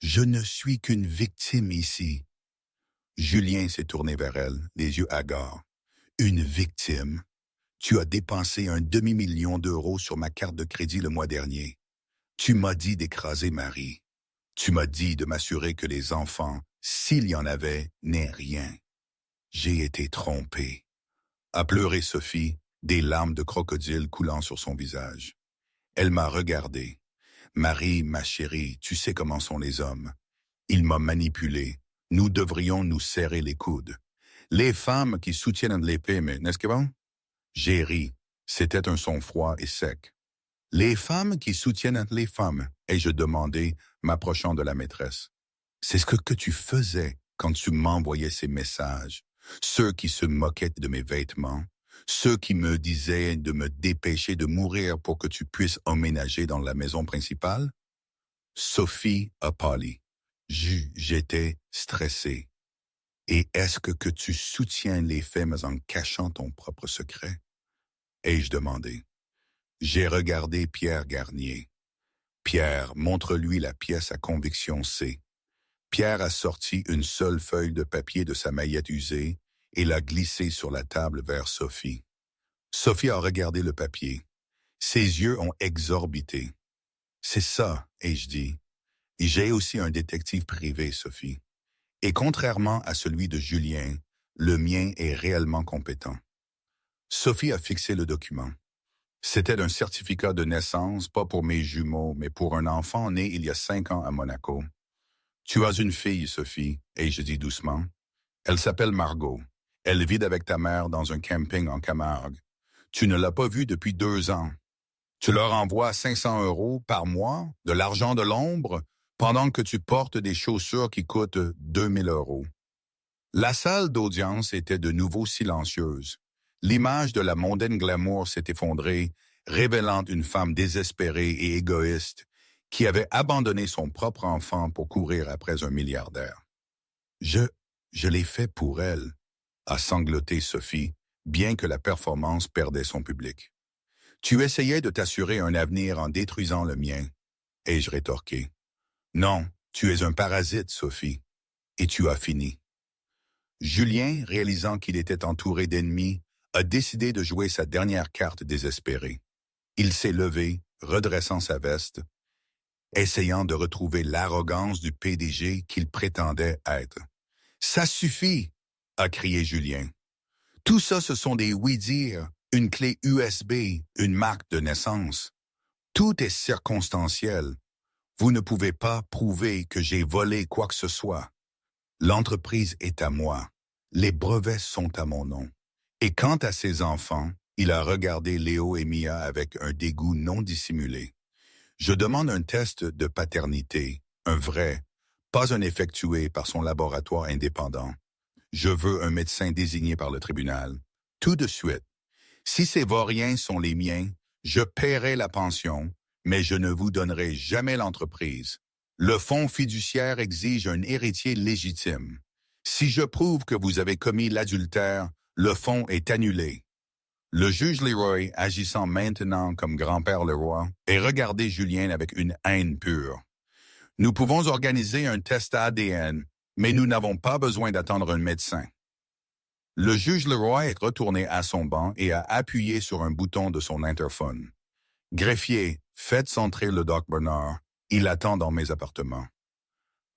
Je ne suis qu'une victime ici. » Julien s'est tourné vers elle, les yeux hagards. « Une victime? Tu as dépensé un demi-million d'euros sur ma carte de crédit le mois dernier. Tu m'as dit d'écraser Marie. Tu m'as dit de m'assurer que les enfants, s'il y en avait, n'aient rien. J'ai été trompé. » A pleuré Sophie, des larmes de crocodile coulant sur son visage. Elle m'a regardé. « Marie, ma chérie, tu sais comment sont les hommes. Il m'a manipulé. Nous devrions nous serrer les coudes. Les femmes qui soutiennent l'épée, mais n'est-ce que bon? » J'ai ri. C'était un son froid et sec. « Les femmes qui soutiennent les femmes, » ai-je demandé, m'approchant de la maîtresse. « C'est ce que tu faisais quand tu m'envoyais ces messages. Ceux qui se moquaient de mes vêtements. Ceux qui me disaient de me dépêcher de mourir pour que tu puisses emménager dans la maison principale. » Sophie a pâli. J'étais stressé. « Et est-ce que tu soutiens les faits mais en cachant ton propre secret? » ai-je demandé. J'ai regardé Pierre Garnier. « Pierre, montre-lui la pièce à conviction C. » Pierre a sorti une seule feuille de papier de sa maillette usée et l'a glissée sur la table vers Sophie. Sophie a regardé le papier. Ses yeux ont exorbité. « C'est ça, ai-je dit. J'ai aussi un détective privé, Sophie. Et contrairement à celui de Julien, le mien est réellement compétent. » Sophie a fixé le document. C'était un certificat de naissance, pas pour mes jumeaux, mais pour un enfant né il y a 5 ans à Monaco. « Tu as une fille, Sophie, ai-je dit doucement. Elle s'appelle Margot. Elle vit avec ta mère dans un camping en Camargue. Tu ne l'as pas vue depuis 2 ans. Tu leur envoies 500 € par mois, de l'argent de l'ombre, pendant que tu portes des chaussures qui coûtent 2 000 euros. La salle d'audience était de nouveau silencieuse. L'image de la mondaine glamour s'est effondrée, révélant une femme désespérée et égoïste qui avait abandonné son propre enfant pour courir après un milliardaire. Je l'ai fait pour elle, a sangloté Sophie, bien que la performance perdait son public. Tu essayais de t'assurer un avenir en détruisant le mien, ai-je rétorqué. Non, tu es un parasite, Sophie, et tu as fini. Julien, réalisant qu'il était entouré d'ennemis, a décidé de jouer sa dernière carte désespérée. Il s'est levé, redressant sa veste, essayant de retrouver l'arrogance du PDG qu'il prétendait être. « Ça suffit !» a crié Julien. « Tout ça, ce sont des oui-dire, une clé USB, une marque de naissance. Tout est circonstanciel. Vous ne pouvez pas prouver que j'ai volé quoi que ce soit. L'entreprise est à moi. Les brevets sont à mon nom. Et quant à ses enfants, il a regardé Léo et Mia avec un dégoût non dissimulé. Je demande un test de paternité, un vrai, pas un effectué par son laboratoire indépendant. Je veux un médecin désigné par le tribunal. Tout de suite. Si ces vauriens sont les miens, je paierai la pension, mais je ne vous donnerai jamais l'entreprise. Le fonds fiduciaire exige un héritier légitime. Si je prouve que vous avez commis l'adultère, le fonds est annulé. Le juge Leroy, agissant maintenant comme grand-père Leroy, et regardé Julien avec une haine pure. Nous pouvons organiser un test ADN, mais nous n'avons pas besoin d'attendre un médecin. Le juge Leroy est retourné à son banc et a appuyé sur un bouton de son interphone. Greffier, faites entrer le Doc Bernard. Il attend dans mes appartements.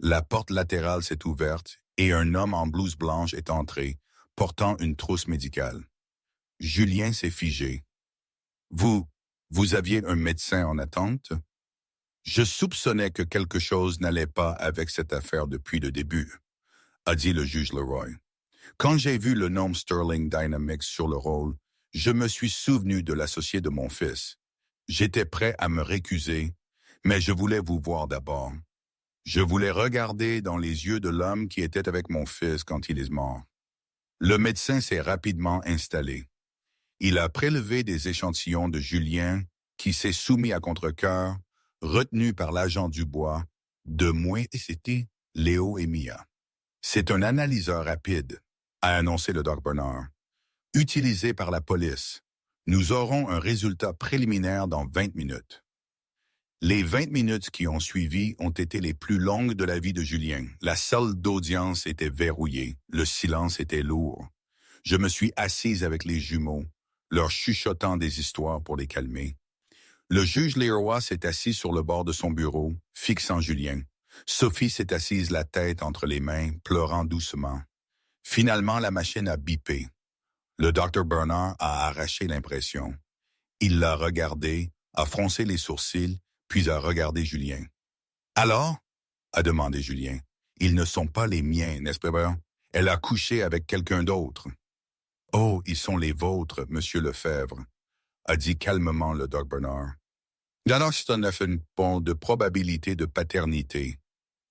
La porte latérale s'est ouverte et un homme en blouse blanche est entré, portant une trousse médicale. Julien s'est figé. Vous aviez un médecin en attente? Je soupçonnais que quelque chose n'allait pas avec cette affaire depuis le début, a dit le juge Leroy. Quand j'ai vu le nom Sterling Dynamics sur le rôle, je me suis souvenu de l'associé de mon fils. J'étais prêt à me récuser, mais je voulais vous voir d'abord. Je voulais regarder dans les yeux de l'homme qui était avec mon fils quand il est mort. Le médecin s'est rapidement installé. Il a prélevé des échantillons de Julien qui s'est soumis à contre-cœur, retenu par l'agent Dubois, de moi et c'était Léo et Mia. C'est un analyseur rapide, a annoncé le Doc Bernard, utilisé par la police. Nous aurons un résultat préliminaire dans 20 minutes. Les 20 minutes qui ont suivi ont été les plus longues de la vie de Julien. La salle d'audience était verrouillée, le silence était lourd. Je me suis assise avec les jumeaux, leur chuchotant des histoires pour les calmer. Le juge Leroy s'est assis sur le bord de son bureau, fixant Julien. Sophie s'est assise la tête entre les mains, pleurant doucement. Finalement, la machine a bipé. Le Dr Bernard a arraché l'impression. Il l'a regardé, a froncé les sourcils, puis a regardé Julien. « Alors ?» a demandé Julien. « Ils ne sont pas les miens, n'est-ce pas? Elle a couché avec quelqu'un d'autre. »« Oh, ils sont les vôtres, Monsieur Lefebvre, » a dit calmement le Doc Bernard. « Alors c'est un effet de probabilité de paternité.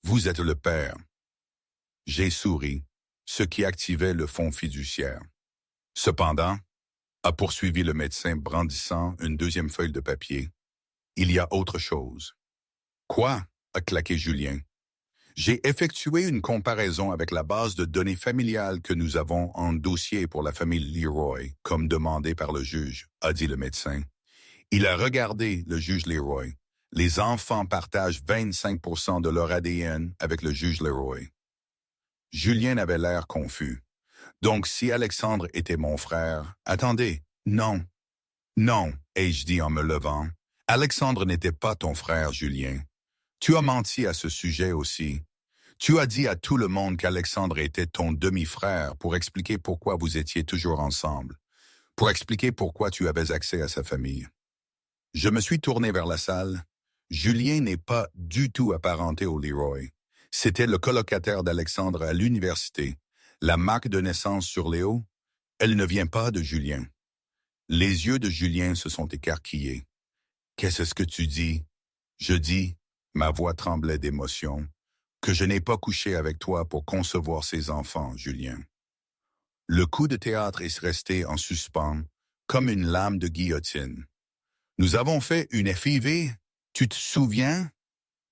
Vous êtes le père. » J'ai souri, ce qui activait le fonds fiduciaire. Cependant, a poursuivi le médecin brandissant une deuxième feuille de papier, il y a autre chose. Quoi? A claqué Julien. J'ai effectué une comparaison avec la base de données familiale que nous avons en dossier pour la famille Leroy, comme demandé par le juge, a dit le médecin. Il a regardé le juge Leroy. Les enfants partagent 25% de leur ADN avec le juge Leroy. Julien avait l'air confus. Donc, si Alexandre était mon frère... Attendez, non. Non, ai-je dit en me levant. Alexandre n'était pas ton frère, Julien. Tu as menti à ce sujet aussi. Tu as dit à tout le monde qu'Alexandre était ton demi-frère pour expliquer pourquoi vous étiez toujours ensemble, pour expliquer pourquoi tu avais accès à sa famille. Je me suis tourné vers la salle. Julien n'est pas du tout apparenté au Leroy. C'était le colocataire d'Alexandre à l'université. La marque de naissance sur Léo, elle ne vient pas de Julien. Les yeux de Julien se sont écarquillés. « Qu'est-ce que tu dis? » Je dis, Ma voix tremblait d'émotion. Que je n'ai pas couché avec toi pour concevoir ces enfants, Julien. Le coup de théâtre est resté en suspens, comme une lame de guillotine. Nous avons fait une FIV, tu te souviens?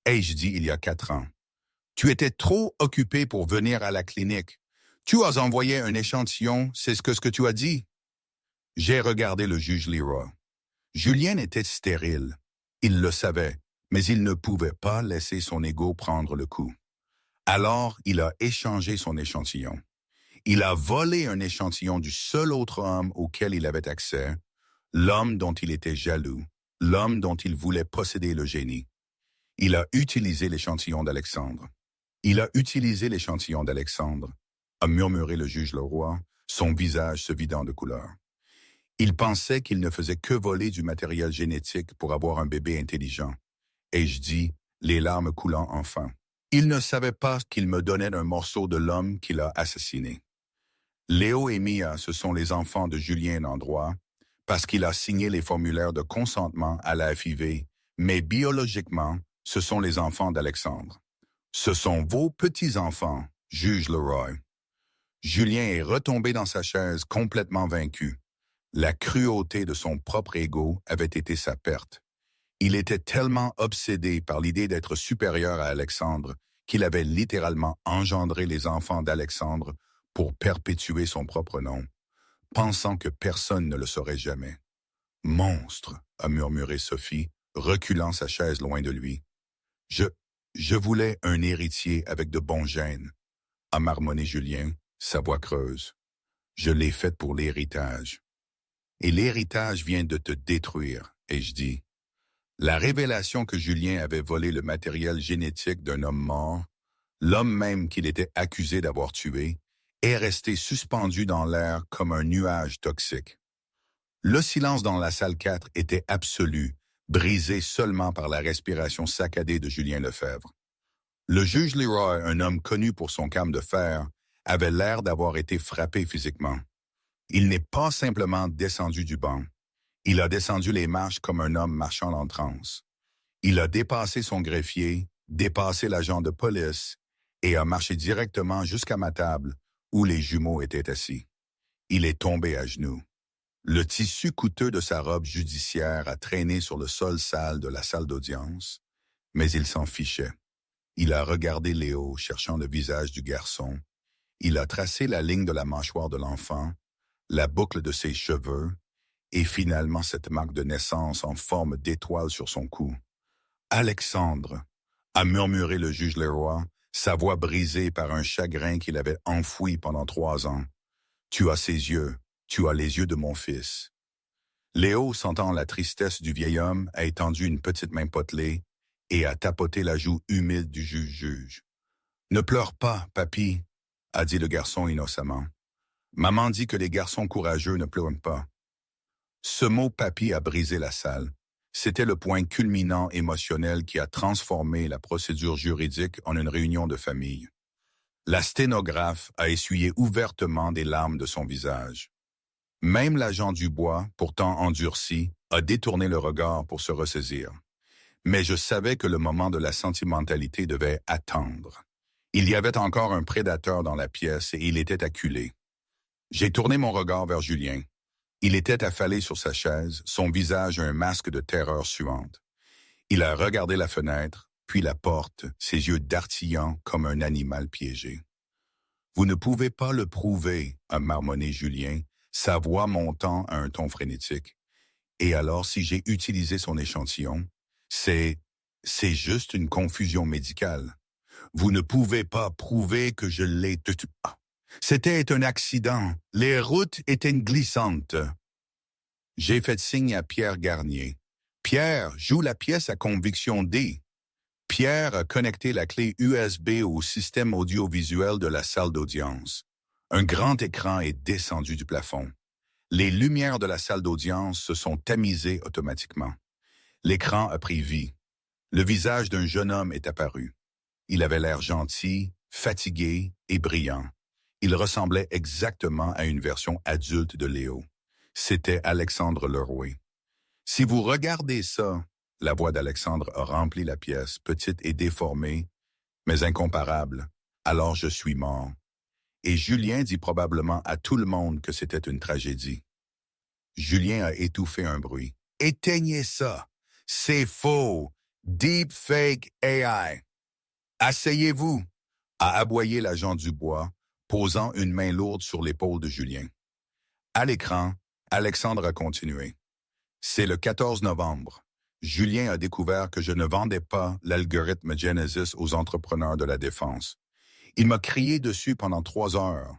Ai-je dit il y a 4 ans. Tu étais trop occupé pour venir à la clinique. Tu as envoyé un échantillon, c'est ce que tu as dit? J'ai regardé le juge Leroy. Julien était stérile. Il le savait, mais il ne pouvait pas laisser son ego prendre le coup. Alors, il a échangé son échantillon. Il a volé un échantillon du seul autre homme auquel il avait accès, l'homme dont il était jaloux, l'homme dont il voulait posséder le génie. Il a utilisé l'échantillon d'Alexandre. Il a utilisé l'échantillon d'Alexandre, a murmuré le juge Leroy, son visage se vidant de couleur. Il pensait qu'il ne faisait que voler du matériel génétique pour avoir un bébé intelligent. Et je dis, les larmes coulant enfin. Il ne savait pas qu'il me donnait un morceau de l'homme qu'il a assassiné. Léo et Mia, ce sont les enfants de Julien Landroit, parce qu'il a signé les formulaires de consentement à la FIV, mais biologiquement, ce sont les enfants d'Alexandre. Ce sont vos petits-enfants, juge Leroy. Julien est retombé dans sa chaise complètement vaincu. La cruauté de son propre ego avait été sa perte. Il était tellement obsédé par l'idée d'être supérieur à Alexandre qu'il avait littéralement engendré les enfants d'Alexandre pour perpétuer son propre nom, pensant que personne ne le saurait jamais. « Monstre !» a murmuré Sophie, reculant sa chaise loin de lui. « Je voulais un héritier avec de bons gènes, » a marmonné Julien, sa voix creuse. « Je l'ai faite pour l'héritage. Et l'héritage vient de te détruire, » ai-je dit. La révélation que Julien avait volé le matériel génétique d'un homme mort, l'homme même qu'il était accusé d'avoir tué, est resté suspendu dans l'air comme un nuage toxique. Le silence dans la salle 4 était absolu, brisé seulement par la respiration saccadée de Julien Lefebvre. Le juge Leroy, un homme connu pour son calme de fer, avait l'air d'avoir été frappé physiquement. Il n'est pas simplement descendu du banc. Il a descendu les marches comme un homme marchant en transe. Il a dépassé son greffier, dépassé l'agent de police et a marché directement jusqu'à ma table où les jumeaux étaient assis. Il est tombé à genoux. Le tissu coûteux de sa robe judiciaire a traîné sur le sol sale de la salle d'audience, mais il s'en fichait. Il a regardé Léo, cherchant le visage du garçon. Il a tracé la ligne de la mâchoire de l'enfant, la boucle de ses cheveux, et finalement cette marque de naissance en forme d'étoile sur son cou. « Alexandre !» a murmuré le juge Leroy, sa voix brisée par un chagrin qu'il avait enfoui pendant 3 ans. « Tu as ses yeux, tu as les yeux de mon fils. » Léo, sentant la tristesse du vieil homme, a étendu une petite main potelée et a tapoté la joue humide du juge. « Ne pleure pas, papy, » a dit le garçon innocemment. « Maman dit que les garçons courageux ne pleurent pas. » Ce mot « papy » a brisé la salle. C'était le point culminant émotionnel qui a transformé la procédure juridique en une réunion de famille. La sténographe a essuyé ouvertement des larmes de son visage. Même l'agent Dubois, pourtant endurci, a détourné le regard pour se ressaisir. Mais je savais que le moment de la sentimentalité devait attendre. Il y avait encore un prédateur dans la pièce et il était acculé. J'ai tourné mon regard vers Julien. Il était affalé sur sa chaise, son visage un masque de terreur suante. Il a regardé la fenêtre, puis la porte, ses yeux dartillants comme un animal piégé. « Vous ne pouvez pas le prouver, » a marmonné Julien, sa voix montant à un ton frénétique. « Et alors, si j'ai utilisé son échantillon, c'est juste une confusion médicale. Vous ne pouvez pas prouver que je l'ai... C'était un accident. Les routes étaient glissantes. » J'ai fait signe à Pierre Garnier. « Pierre, joue la pièce à conviction D. » Pierre a connecté la clé USB au système audiovisuel de la salle d'audience. Un grand écran est descendu du plafond. Les lumières de la salle d'audience se sont tamisées automatiquement. L'écran a pris vie. Le visage d'un jeune homme est apparu. Il avait l'air gentil, fatigué et brillant. Il ressemblait exactement à une version adulte de Léo. C'était Alexandre Leroy. Si vous regardez ça, La voix d'Alexandre a rempli la pièce, petite et déformée, mais incomparable. Alors je suis mort. Et Julien dit probablement à tout le monde que c'était une tragédie. Julien a étouffé un bruit. Éteignez ça! C'est faux! Deepfake AI! Asseyez-vous! A aboyé l'agent Dubois, posant une main lourde sur l'épaule de Julien. À l'écran, Alexandre a continué. C'est le 14 novembre. Julien a découvert que je ne vendais pas l'algorithme Genesis aux entrepreneurs de la défense. Il m'a crié dessus pendant 3 heures.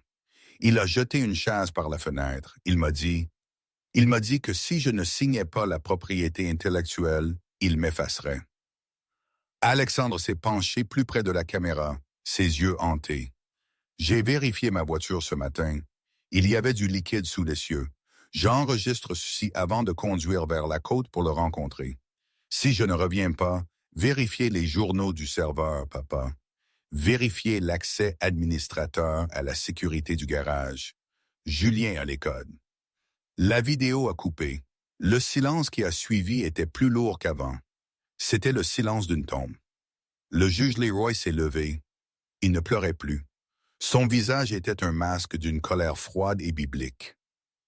Il a jeté une chaise par la fenêtre. Il m'a dit que si je ne signais pas la propriété intellectuelle, il m'effacerait. Alexandre s'est penché plus près de la caméra, ses yeux hantés. J'ai vérifié ma voiture ce matin. Il y avait du liquide sous les cieux. J'enregistre ceci avant de conduire vers la côte pour le rencontrer. Si je ne reviens pas, vérifiez les journaux du serveur, papa. Vérifiez l'accès administrateur à la sécurité du garage. Julien a les codes. La vidéo a coupé. Le silence qui a suivi était plus lourd qu'avant. C'était le silence d'une tombe. Le juge Leroy s'est levé. Il ne pleurait plus. Son visage était un masque d'une colère froide et biblique.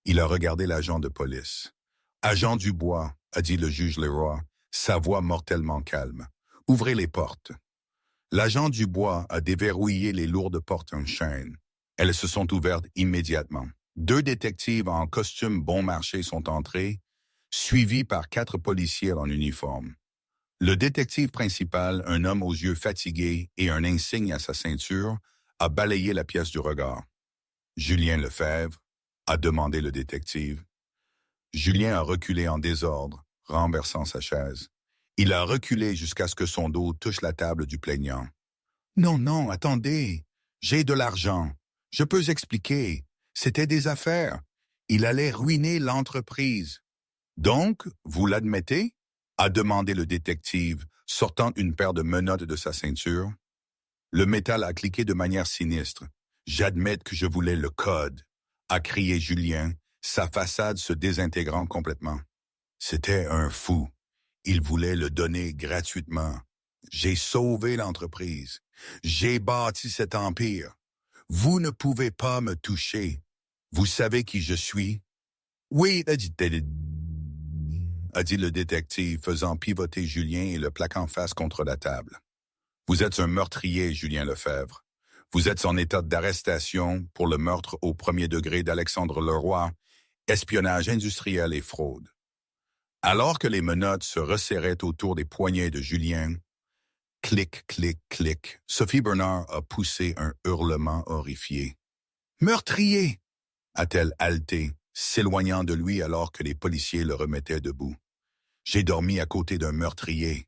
Il a regardé l'agent de police. « Agent Dubois, » a dit le juge Leroy, sa voix mortellement calme. « Ouvrez les portes. » L'agent Dubois a déverrouillé les lourdes portes en chaîne. Elles se sont ouvertes immédiatement. 2 détectives en costume bon marché sont entrés, suivis par 4 policiers en uniforme. Le détective principal, un homme aux yeux fatigués et un insigne à sa ceinture, a balayé la pièce du regard. « Julien Lefebvre ?» a demandé le détective. Julien a reculé en désordre, renversant sa chaise. Il a reculé jusqu'à ce que son dos touche la table du plaignant. « Non, non, attendez. J'ai de l'argent. Je peux expliquer. C'était des affaires. Il allait ruiner l'entreprise. »« Donc, vous l'admettez ?» a demandé le détective, sortant une paire de menottes de sa ceinture. Le métal a cliqué de manière sinistre. « J'admets que je voulais le code », a crié Julien, sa façade se désintégrant complètement. C'était un fou. Il voulait le donner gratuitement. J'ai sauvé l'entreprise. J'ai bâti cet empire. Vous ne pouvez pas me toucher. Vous savez qui je suis? Oui, a dit le détective, faisant pivoter Julien et le plaquant face contre la table. Vous êtes un meurtrier, Julien Lefebvre. Vous êtes en état d'arrestation pour le meurtre au 1er degré d'Alexandre Leroy, espionnage industriel et fraude. Alors que les menottes se resserraient autour des poignets de Julien, clic, clic, clic, Sophie Bernard a poussé un hurlement horrifié. « Meurtrier !» a-t-elle haleté, s'éloignant de lui alors que les policiers le remettaient debout. « J'ai dormi à côté d'un meurtrier. »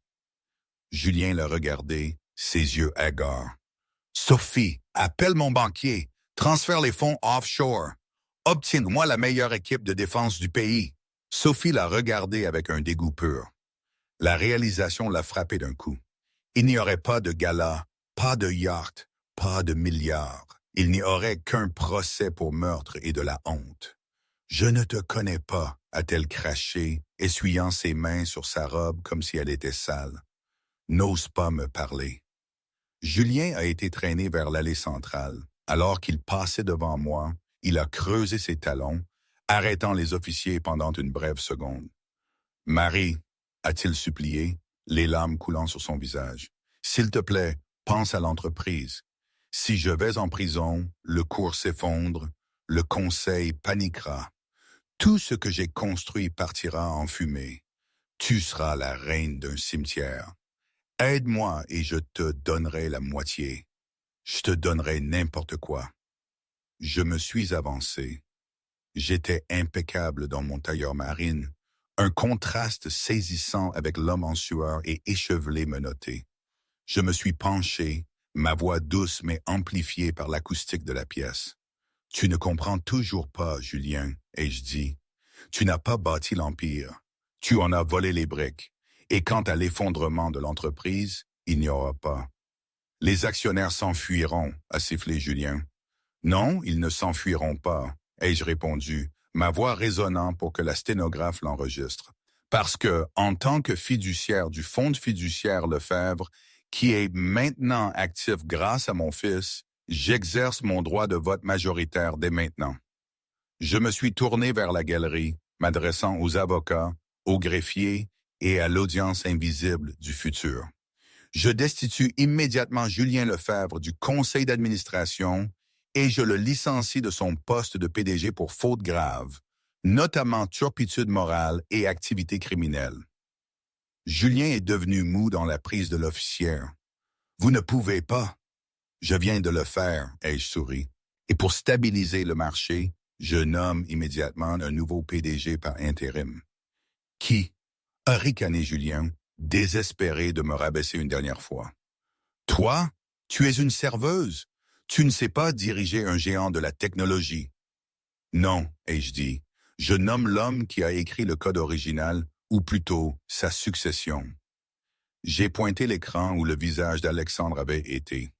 Julien l'a regardé, ses yeux hagards. « Sophie, appelle mon banquier, transfère les fonds offshore. Obtiens-moi la meilleure équipe de défense du pays. » Sophie l'a regardé avec un dégoût pur. La réalisation l'a frappé d'un coup. Il n'y aurait pas de gala, pas de yacht, pas de milliards. Il n'y aurait qu'un procès pour meurtre et de la honte. « Je ne te connais pas », a-t-elle craché, essuyant ses mains sur sa robe comme si elle était sale. « N'ose pas me parler. » Julien a été traîné vers l'allée centrale. Alors qu'il passait devant moi, il a creusé ses talons, arrêtant les officiers pendant une brève seconde. « Marie », a-t-il supplié, les larmes coulant sur son visage, « s'il te plaît, pense à l'entreprise. Si je vais en prison, le cours s'effondre, le conseil paniquera. Tout ce que j'ai construit partira en fumée. Tu seras la reine d'un cimetière. Aide-moi et je te donnerai la moitié. Je te donnerai n'importe quoi. » Je me suis avancé. J'étais impeccable dans mon tailleur marine, un contraste saisissant avec l'homme en sueur et échevelé menotté. Je me suis penché, ma voix douce mais amplifiée par l'acoustique de la pièce. « Tu ne comprends toujours pas, Julien, » ai-je dit. « Tu n'as pas bâti l'empire. Tu en as volé les briques. Et quant à l'effondrement de l'entreprise, il n'y aura pas. Les actionnaires s'enfuiront, » a sifflé Julien. « Non, ils ne s'enfuiront pas, » ai-je répondu, ma voix résonnant pour que la sténographe l'enregistre. Parce que, en tant que fiduciaire du fonds de fiduciaire Lefebvre, qui est maintenant actif grâce à mon fils, j'exerce mon droit de vote majoritaire dès maintenant. Je me suis tourné vers la galerie, m'adressant aux avocats, aux greffiers et à l'audience invisible du futur. Je destitue immédiatement Julien Lefebvre du conseil d'administration et je le licencie de son poste de PDG pour faute grave, notamment turpitude morale et activité criminelle. Julien est devenu mou dans la prise de l'officière. Vous ne pouvez pas. Je viens de le faire, ai-je souri. Et pour stabiliser le marché, je nomme immédiatement un nouveau PDG par intérim. Qui? A ricané Julien, désespéré de me rabaisser une dernière fois. Toi, tu es une serveuse. Tu ne sais pas diriger un géant de la technologie. Non, ai-je dit, je nomme l'homme qui a écrit le code original, ou plutôt sa succession. J'ai pointé l'écran où le visage d'Alexandre avait été.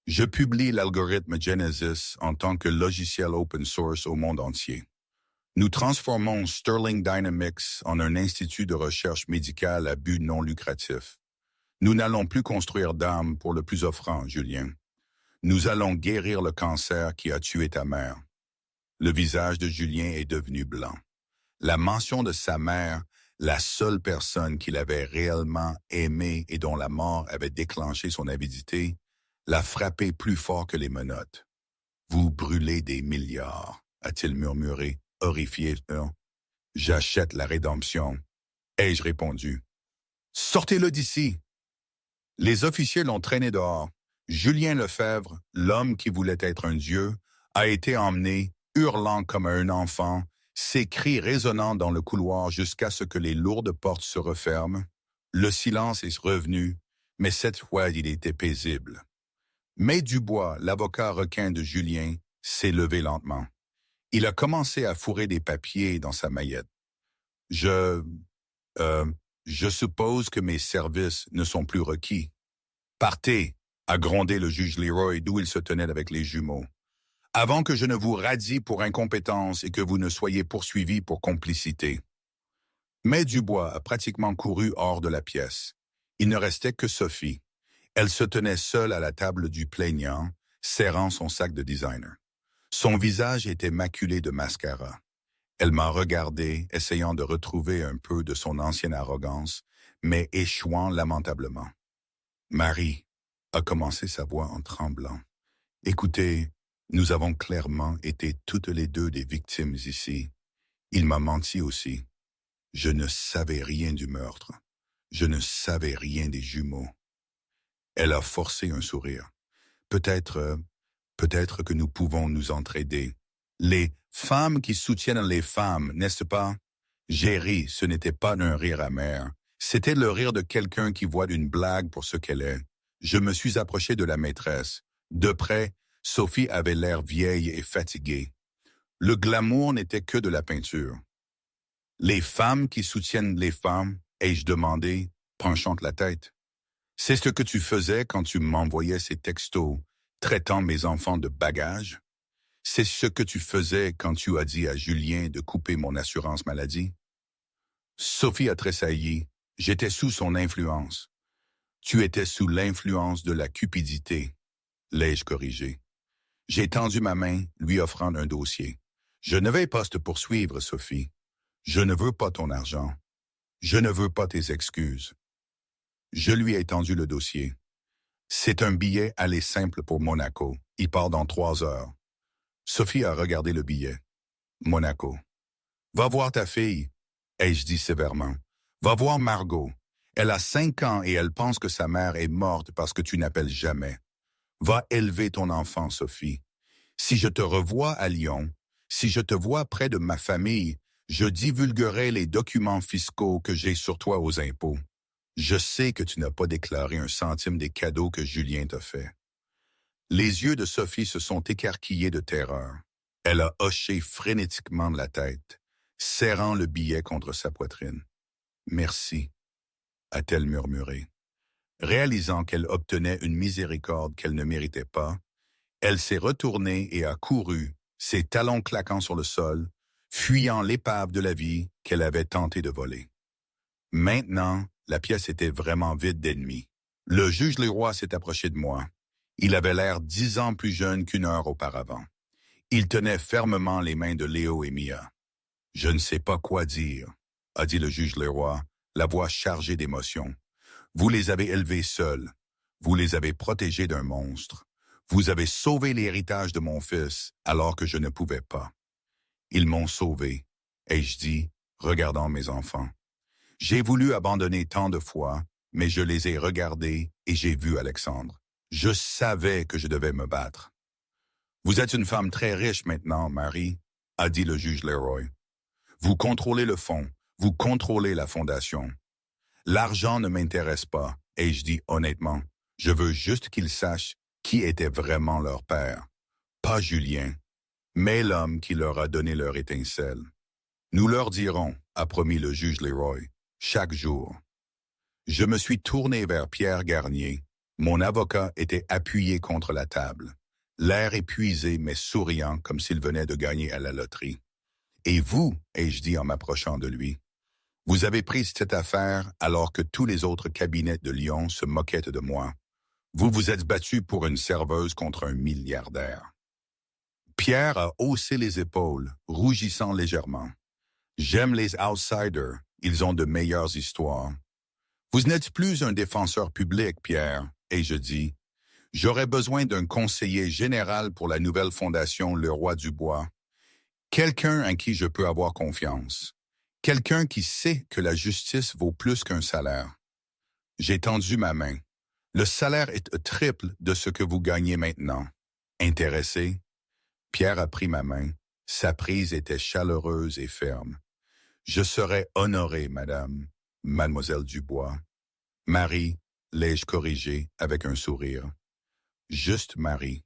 Je publie l'algorithme Genesis en tant que logiciel open source au monde entier. Nous transformons Sterling Dynamics en un institut de recherche médicale à but non lucratif. Nous n'allons plus construire d'armes pour le plus offrant, Julien. Nous allons guérir le cancer qui a tué ta mère. Le visage de Julien est devenu blanc. La mention de sa mère, la seule personne qu'il avait réellement aimée et dont la mort avait déclenché son avidité, l'a frappé plus fort que les menottes. « Vous brûlez des milliards », a-t-il murmuré, horrifié. « J'achète la rédemption », ai-je répondu. « Sortez-le d'ici !» Les officiers l'ont traîné dehors. Julien Lefebvre, l'homme qui voulait être un dieu, a été emmené, hurlant comme un enfant, ses cris résonnant dans le couloir jusqu'à ce que les lourdes portes se referment. Le silence est revenu, mais cette fois il était paisible. Mais Dubois, l'avocat requin de Julien, s'est levé lentement. Il a commencé à fourrer des papiers dans sa maillette. Je suppose que mes services ne sont plus requis. Partez, a grondé le juge Leroy d'où il se tenait avec les jumeaux. Avant que je ne vous radie pour incompétence et que vous ne soyez poursuivis pour complicité. Mais Dubois a pratiquement couru hors de la pièce. Il ne restait que Sophie. Elle se tenait seule à la table du plaignant, serrant son sac de designer. Son visage était maculé de mascara. Elle m'a regardé, essayant de retrouver un peu de son ancienne arrogance, mais échouant lamentablement. « Marie », a commencé sa voix en tremblant. « Écoutez, nous avons clairement été toutes les deux des victimes ici. Il m'a menti aussi. Je ne savais rien du meurtre. Je ne savais rien des jumeaux. » Elle a forcé un sourire. Peut-être que nous pouvons nous entraider. Les femmes qui soutiennent les femmes, n'est-ce pas? J'ai ri, ce n'était pas un rire amer. C'était le rire de quelqu'un qui voit une blague pour ce qu'elle est. Je me suis approché de la maîtresse. De près, Sophie avait l'air vieille et fatiguée. Le glamour n'était que de la peinture. Les femmes qui soutiennent les femmes, ai-je demandé, penchant la tête. C'est ce que tu faisais quand tu m'envoyais ces textos, traitant mes enfants de bagages? C'est ce que tu faisais quand tu as dit à Julien de couper mon assurance maladie? Sophie a tressailli. J'étais sous son influence. Tu étais sous l'influence de la cupidité, l'ai-je corrigé. J'ai tendu ma main, lui offrant un dossier. Je ne vais pas te poursuivre, Sophie. Je ne veux pas ton argent. Je ne veux pas tes excuses. Je lui ai tendu le dossier. C'est un billet aller simple pour Monaco. Il part dans 3 heures. Sophie a regardé le billet. Monaco. Va voir ta fille, ai-je dit sévèrement. Va voir Margot. Elle a 5 ans et elle pense que sa mère est morte parce que tu n'appelles jamais. Va élever ton enfant, Sophie. Si je te revois à Lyon, si je te vois près de ma famille, je divulguerai les documents fiscaux que j'ai sur toi aux impôts. Je sais que tu n'as pas déclaré un centime des cadeaux que Julien t'a fait. Les yeux de Sophie se sont écarquillés de terreur. Elle a hoché frénétiquement de la tête, serrant le billet contre sa poitrine. « Merci », a-t-elle murmuré. Réalisant qu'elle obtenait une miséricorde qu'elle ne méritait pas, elle s'est retournée et a couru, ses talons claquant sur le sol, fuyant l'épave de la vie qu'elle avait tenté de voler. Maintenant, la pièce était vraiment vide d'ennemis. Le juge Leroy s'est approché de moi. Il avait l'air 10 ans plus jeune qu'une heure auparavant. Il tenait fermement les mains de Léo et Mia. « Je ne sais pas quoi dire », a dit le juge Leroy, la voix chargée d'émotion. « Vous les avez élevés seuls. Vous les avez protégés d'un monstre. Vous avez sauvé l'héritage de mon fils alors que je ne pouvais pas. Ils m'ont sauvé, ai-je dit, regardant mes enfants. J'ai voulu abandonner tant de fois, mais je les ai regardés et j'ai vu Alexandre. Je savais que je devais me battre. « Vous êtes une femme très riche maintenant, Marie, » a dit le juge Leroy. « Vous contrôlez le fonds, vous contrôlez la fondation. L'argent ne m'intéresse pas, ai-je dit honnêtement. Je veux juste qu'ils sachent qui était vraiment leur père. Pas Julien, mais l'homme qui leur a donné leur étincelle. Nous leur dirons, a promis le juge Leroy, chaque jour. » Je me suis tourné vers Pierre Garnier. Mon avocat était appuyé contre la table, l'air épuisé mais souriant comme s'il venait de gagner à la loterie. « Et vous, ai-je dit en m'approchant de lui, vous avez pris cette affaire alors que tous les autres cabinets de Lyon se moquaient de moi. Vous vous êtes battu pour une serveuse contre un milliardaire. » Pierre a haussé les épaules, rougissant légèrement. « J'aime les outsiders, ils ont de meilleures histoires. » « Vous n'êtes plus un défenseur public, Pierre, » ai-je dit. « J'aurais besoin d'un conseiller général pour la nouvelle fondation Leroy-Dubois. Quelqu'un en qui je peux avoir confiance. Quelqu'un qui sait que la justice vaut plus qu'un salaire. » J'ai tendu ma main. « Le salaire est triple de ce que vous gagnez maintenant. Intéressé? » Pierre a pris ma main. Sa prise était chaleureuse et ferme. « Je serais honoré, madame. » Mademoiselle Dubois. « Marie, l'ai-je corrigé avec un sourire. Juste Marie. »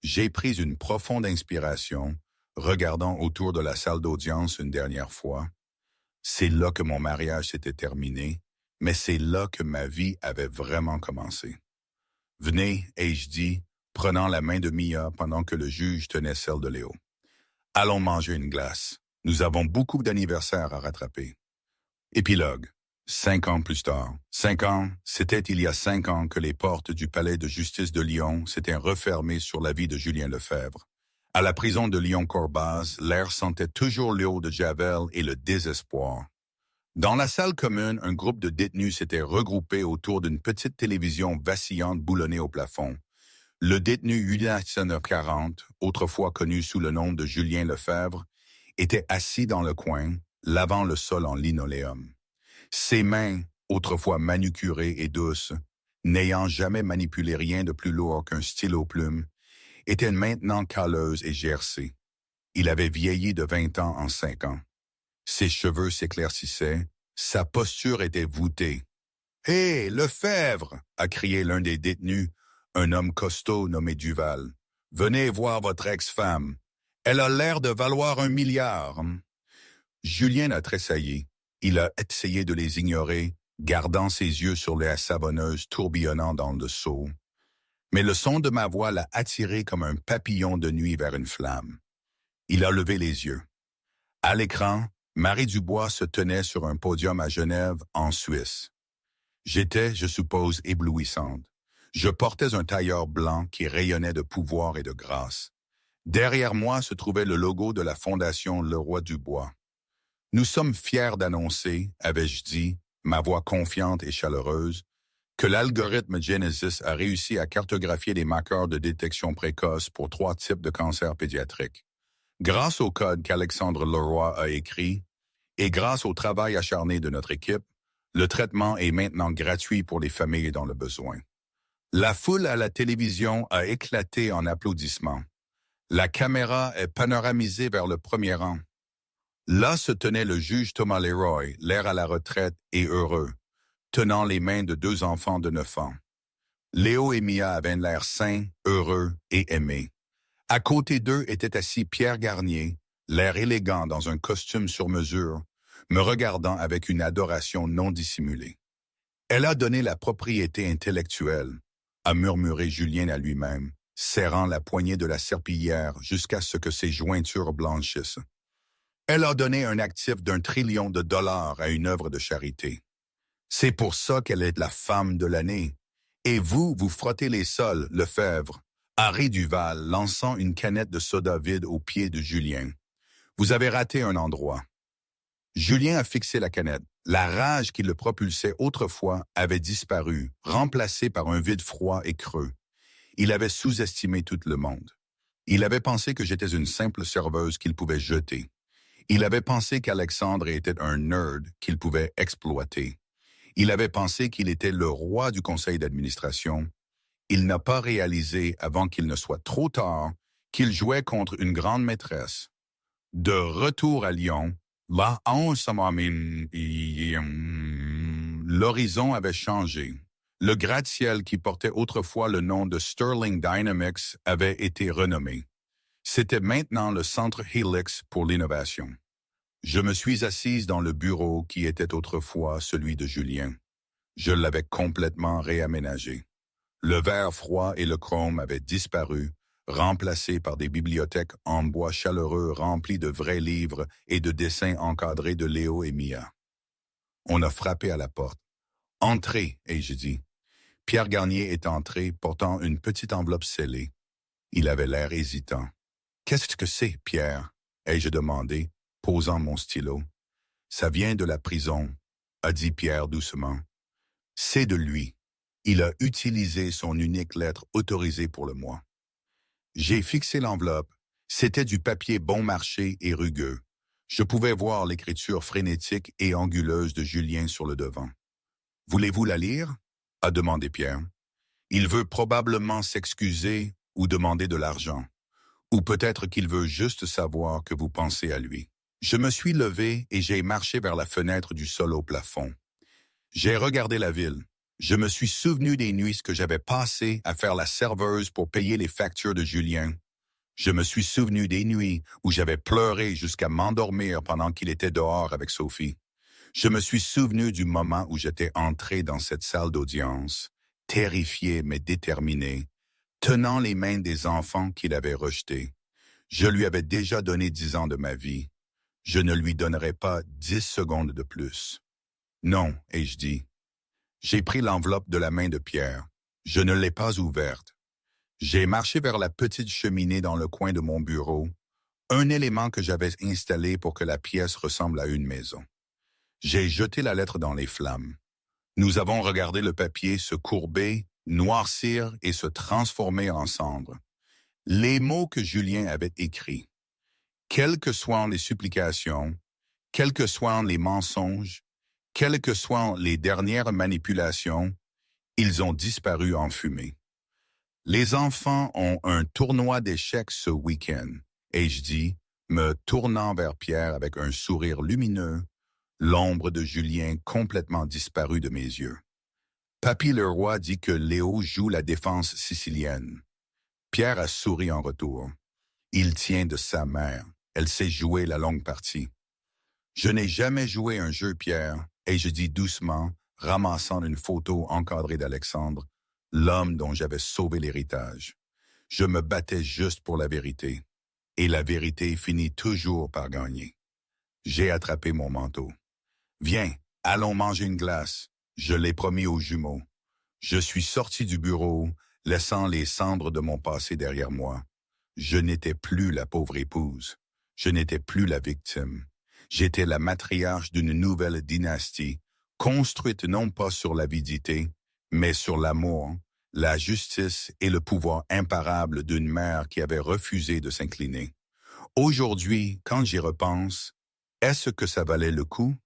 J'ai pris une profonde inspiration, regardant autour de la salle d'audience une dernière fois. C'est là que mon mariage s'était terminé, mais c'est là que ma vie avait vraiment commencé. « Venez, ai-je dit, prenant la main de Mia pendant que le juge tenait celle de Léo. Allons manger une glace. Nous avons beaucoup d'anniversaires à rattraper. » Épilogue. 5 ans plus tard. 5 ans, c'était il y a 5 ans que les portes du palais de justice de Lyon s'étaient refermées sur la vie de Julien Lefebvre. À la prison de Lyon-Corbaz, l'air sentait toujours l'eau de Javel et le désespoir. Dans la salle commune, un groupe de détenus s'était regroupé autour d'une petite télévision vacillante boulonnée au plafond. Le détenu Ulyasson 40, autrefois connu sous le nom de Julien Lefebvre, était assis dans le coin, lavant le sol en linoléum. Ses mains, autrefois manucurées et douces, n'ayant jamais manipulé rien de plus lourd qu'un stylo plume, étaient maintenant calleuses et gercées. Il avait vieilli de 20 ans en 5 ans. Ses cheveux s'éclaircissaient, sa posture était voûtée. « Hé, Lefebvre !» a crié l'un des détenus, un homme costaud nommé Duval. « Venez voir votre ex-femme. Elle a l'air de valoir 1 milliard. » Julien a tressailli. Il a essayé de les ignorer, gardant ses yeux sur les savonneuses tourbillonnant dans le seau. Mais le son de ma voix l'a attiré comme un papillon de nuit vers une flamme. Il a levé les yeux. À l'écran, Marie Dubois se tenait sur un podium à Genève, en Suisse. J'étais, je suppose, éblouissante. Je portais un tailleur blanc qui rayonnait de pouvoir et de grâce. Derrière moi se trouvait le logo de la Fondation Leroy-Dubois. « Nous sommes fiers d'annoncer, avais-je dit, ma voix confiante et chaleureuse, que l'algorithme Genesis a réussi à cartographier les marqueurs de détection précoce pour 3 types de cancers pédiatriques. Grâce au code qu'Alexandre Leroy a écrit et grâce au travail acharné de notre équipe, le traitement est maintenant gratuit pour les familles dans le besoin. » La foule à la télévision a éclaté en applaudissements. La caméra est panoramisée vers le premier rang. Là se tenait le juge Thomas Leroy, l'air à la retraite et heureux, tenant les mains de 2 enfants de 9 ans. Léo et Mia avaient l'air sains, heureux et aimés. À côté d'eux était assis Pierre Garnier, l'air élégant dans un costume sur mesure, me regardant avec une adoration non dissimulée. « Elle a donné la propriété intellectuelle », a murmuré Julien à lui-même, serrant la poignée de la serpillière jusqu'à ce que ses jointures blanchissent. « Elle a donné un actif d'1 trillion de dollars à une œuvre de charité. C'est pour ça qu'elle est la femme de l'année. Et vous, vous frottez les sols, Lefebvre. Harry Duval, lançant une canette de soda vide aux pieds de Julien. Vous avez raté un endroit. Julien a fixé la canette. La rage qui le propulsait autrefois avait disparu, remplacée par un vide froid et creux. Il avait sous-estimé tout le monde. Il avait pensé que j'étais une simple serveuse qu'il pouvait jeter. Il avait pensé qu'Alexandre était un nerd qu'il pouvait exploiter. Il avait pensé qu'il était le roi du conseil d'administration. Il n'a pas réalisé, avant qu'il ne soit trop tard, qu'il jouait contre une grande maîtresse. De retour à Lyon, là, l'horizon avait changé. Le gratte-ciel qui portait autrefois le nom de Sterling Dynamics avait été renommé. C'était maintenant le centre Helix pour l'innovation. Je me suis assise dans le bureau qui était autrefois celui de Julien. Je l'avais complètement réaménagé. Le verre froid et le chrome avaient disparu, remplacés par des bibliothèques en bois chaleureux remplies de vrais livres et de dessins encadrés de Léo et Mia. On a frappé à la porte. « Entrez », ai-je dit. Pierre Garnier est entré, portant une petite enveloppe scellée. Il avait l'air hésitant. « Qu'est-ce que c'est, Pierre ?» ai-je demandé, posant mon stylo. « Ça vient de la prison », a dit Pierre doucement. « C'est de lui. Il a utilisé son unique lettre autorisée pour le mois. » J'ai fixé l'enveloppe. C'était du papier bon marché et rugueux. Je pouvais voir l'écriture frénétique et anguleuse de Julien sur le devant. « Voulez-vous la lire ?» a demandé Pierre. Il veut probablement s'excuser ou demander de l'argent. Ou peut-être qu'il veut juste savoir que vous pensez à lui. Je me suis levé et j'ai marché vers la fenêtre du sol au plafond. J'ai regardé la ville. Je me suis souvenu des nuits que j'avais passées à faire la serveuse pour payer les factures de Julien. Je me suis souvenu des nuits où j'avais pleuré jusqu'à m'endormir pendant qu'il était dehors avec Sophie. Je me suis souvenu du moment où j'étais entré dans cette salle d'audience, terrifié mais déterminé, tenant les mains des enfants qu'il avait rejetés. Je lui avais déjà donné 10 ans de ma vie. Je ne lui donnerai pas 10 secondes de plus. Non, ai-je dit. J'ai pris l'enveloppe de la main de Pierre. Je ne l'ai pas ouverte. J'ai marché vers la petite cheminée dans le coin de mon bureau, un élément que j'avais installé pour que la pièce ressemble à une maison. J'ai jeté la lettre dans les flammes. Nous avons regardé le papier se courber, noircir et se transformer en cendres. Les mots que Julien avait écrits, quelles que soient les supplications, quels que soient les mensonges, quelles que soient les dernières manipulations, ils ont disparu en fumée. Les enfants ont un tournoi d'échecs ce week-end, ai-je dit, me tournant vers Pierre avec un sourire lumineux, l'ombre de Julien complètement disparue de mes yeux. Papy Leroy dit que Léo joue la défense sicilienne. Pierre a souri en retour. Il tient de sa mère. Elle sait jouer la longue partie. Je n'ai jamais joué un jeu, Pierre, et je dis doucement, ramassant une photo encadrée d'Alexandre, l'homme dont j'avais sauvé l'héritage. Je me battais juste pour la vérité. Et la vérité finit toujours par gagner. J'ai attrapé mon manteau. Viens, allons manger une glace. Je l'ai promis aux jumeaux. Je suis sorti du bureau, laissant les cendres de mon passé derrière moi. Je n'étais plus la pauvre épouse. Je n'étais plus la victime. J'étais la matriarche d'une nouvelle dynastie, construite non pas sur l'avidité, mais sur l'amour, la justice et le pouvoir imparable d'une mère qui avait refusé de s'incliner. Aujourd'hui, quand j'y repense, est-ce que ça valait le coup?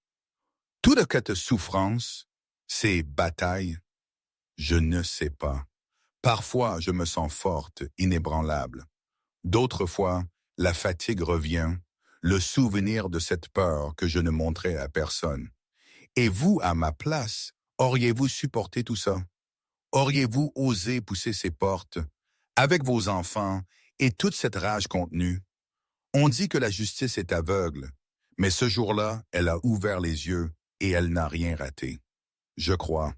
Toute cette souffrance, ces batailles, je ne sais pas. Parfois, je me sens forte, inébranlable. D'autres fois, la fatigue revient, le souvenir de cette peur que je ne montrais à personne. Et vous, à ma place, auriez-vous supporté tout ça? Auriez-vous osé pousser ces portes, avec vos enfants et toute cette rage contenue? On dit que la justice est aveugle, mais ce jour-là, elle a ouvert les yeux et elle n'a rien raté. Je crois.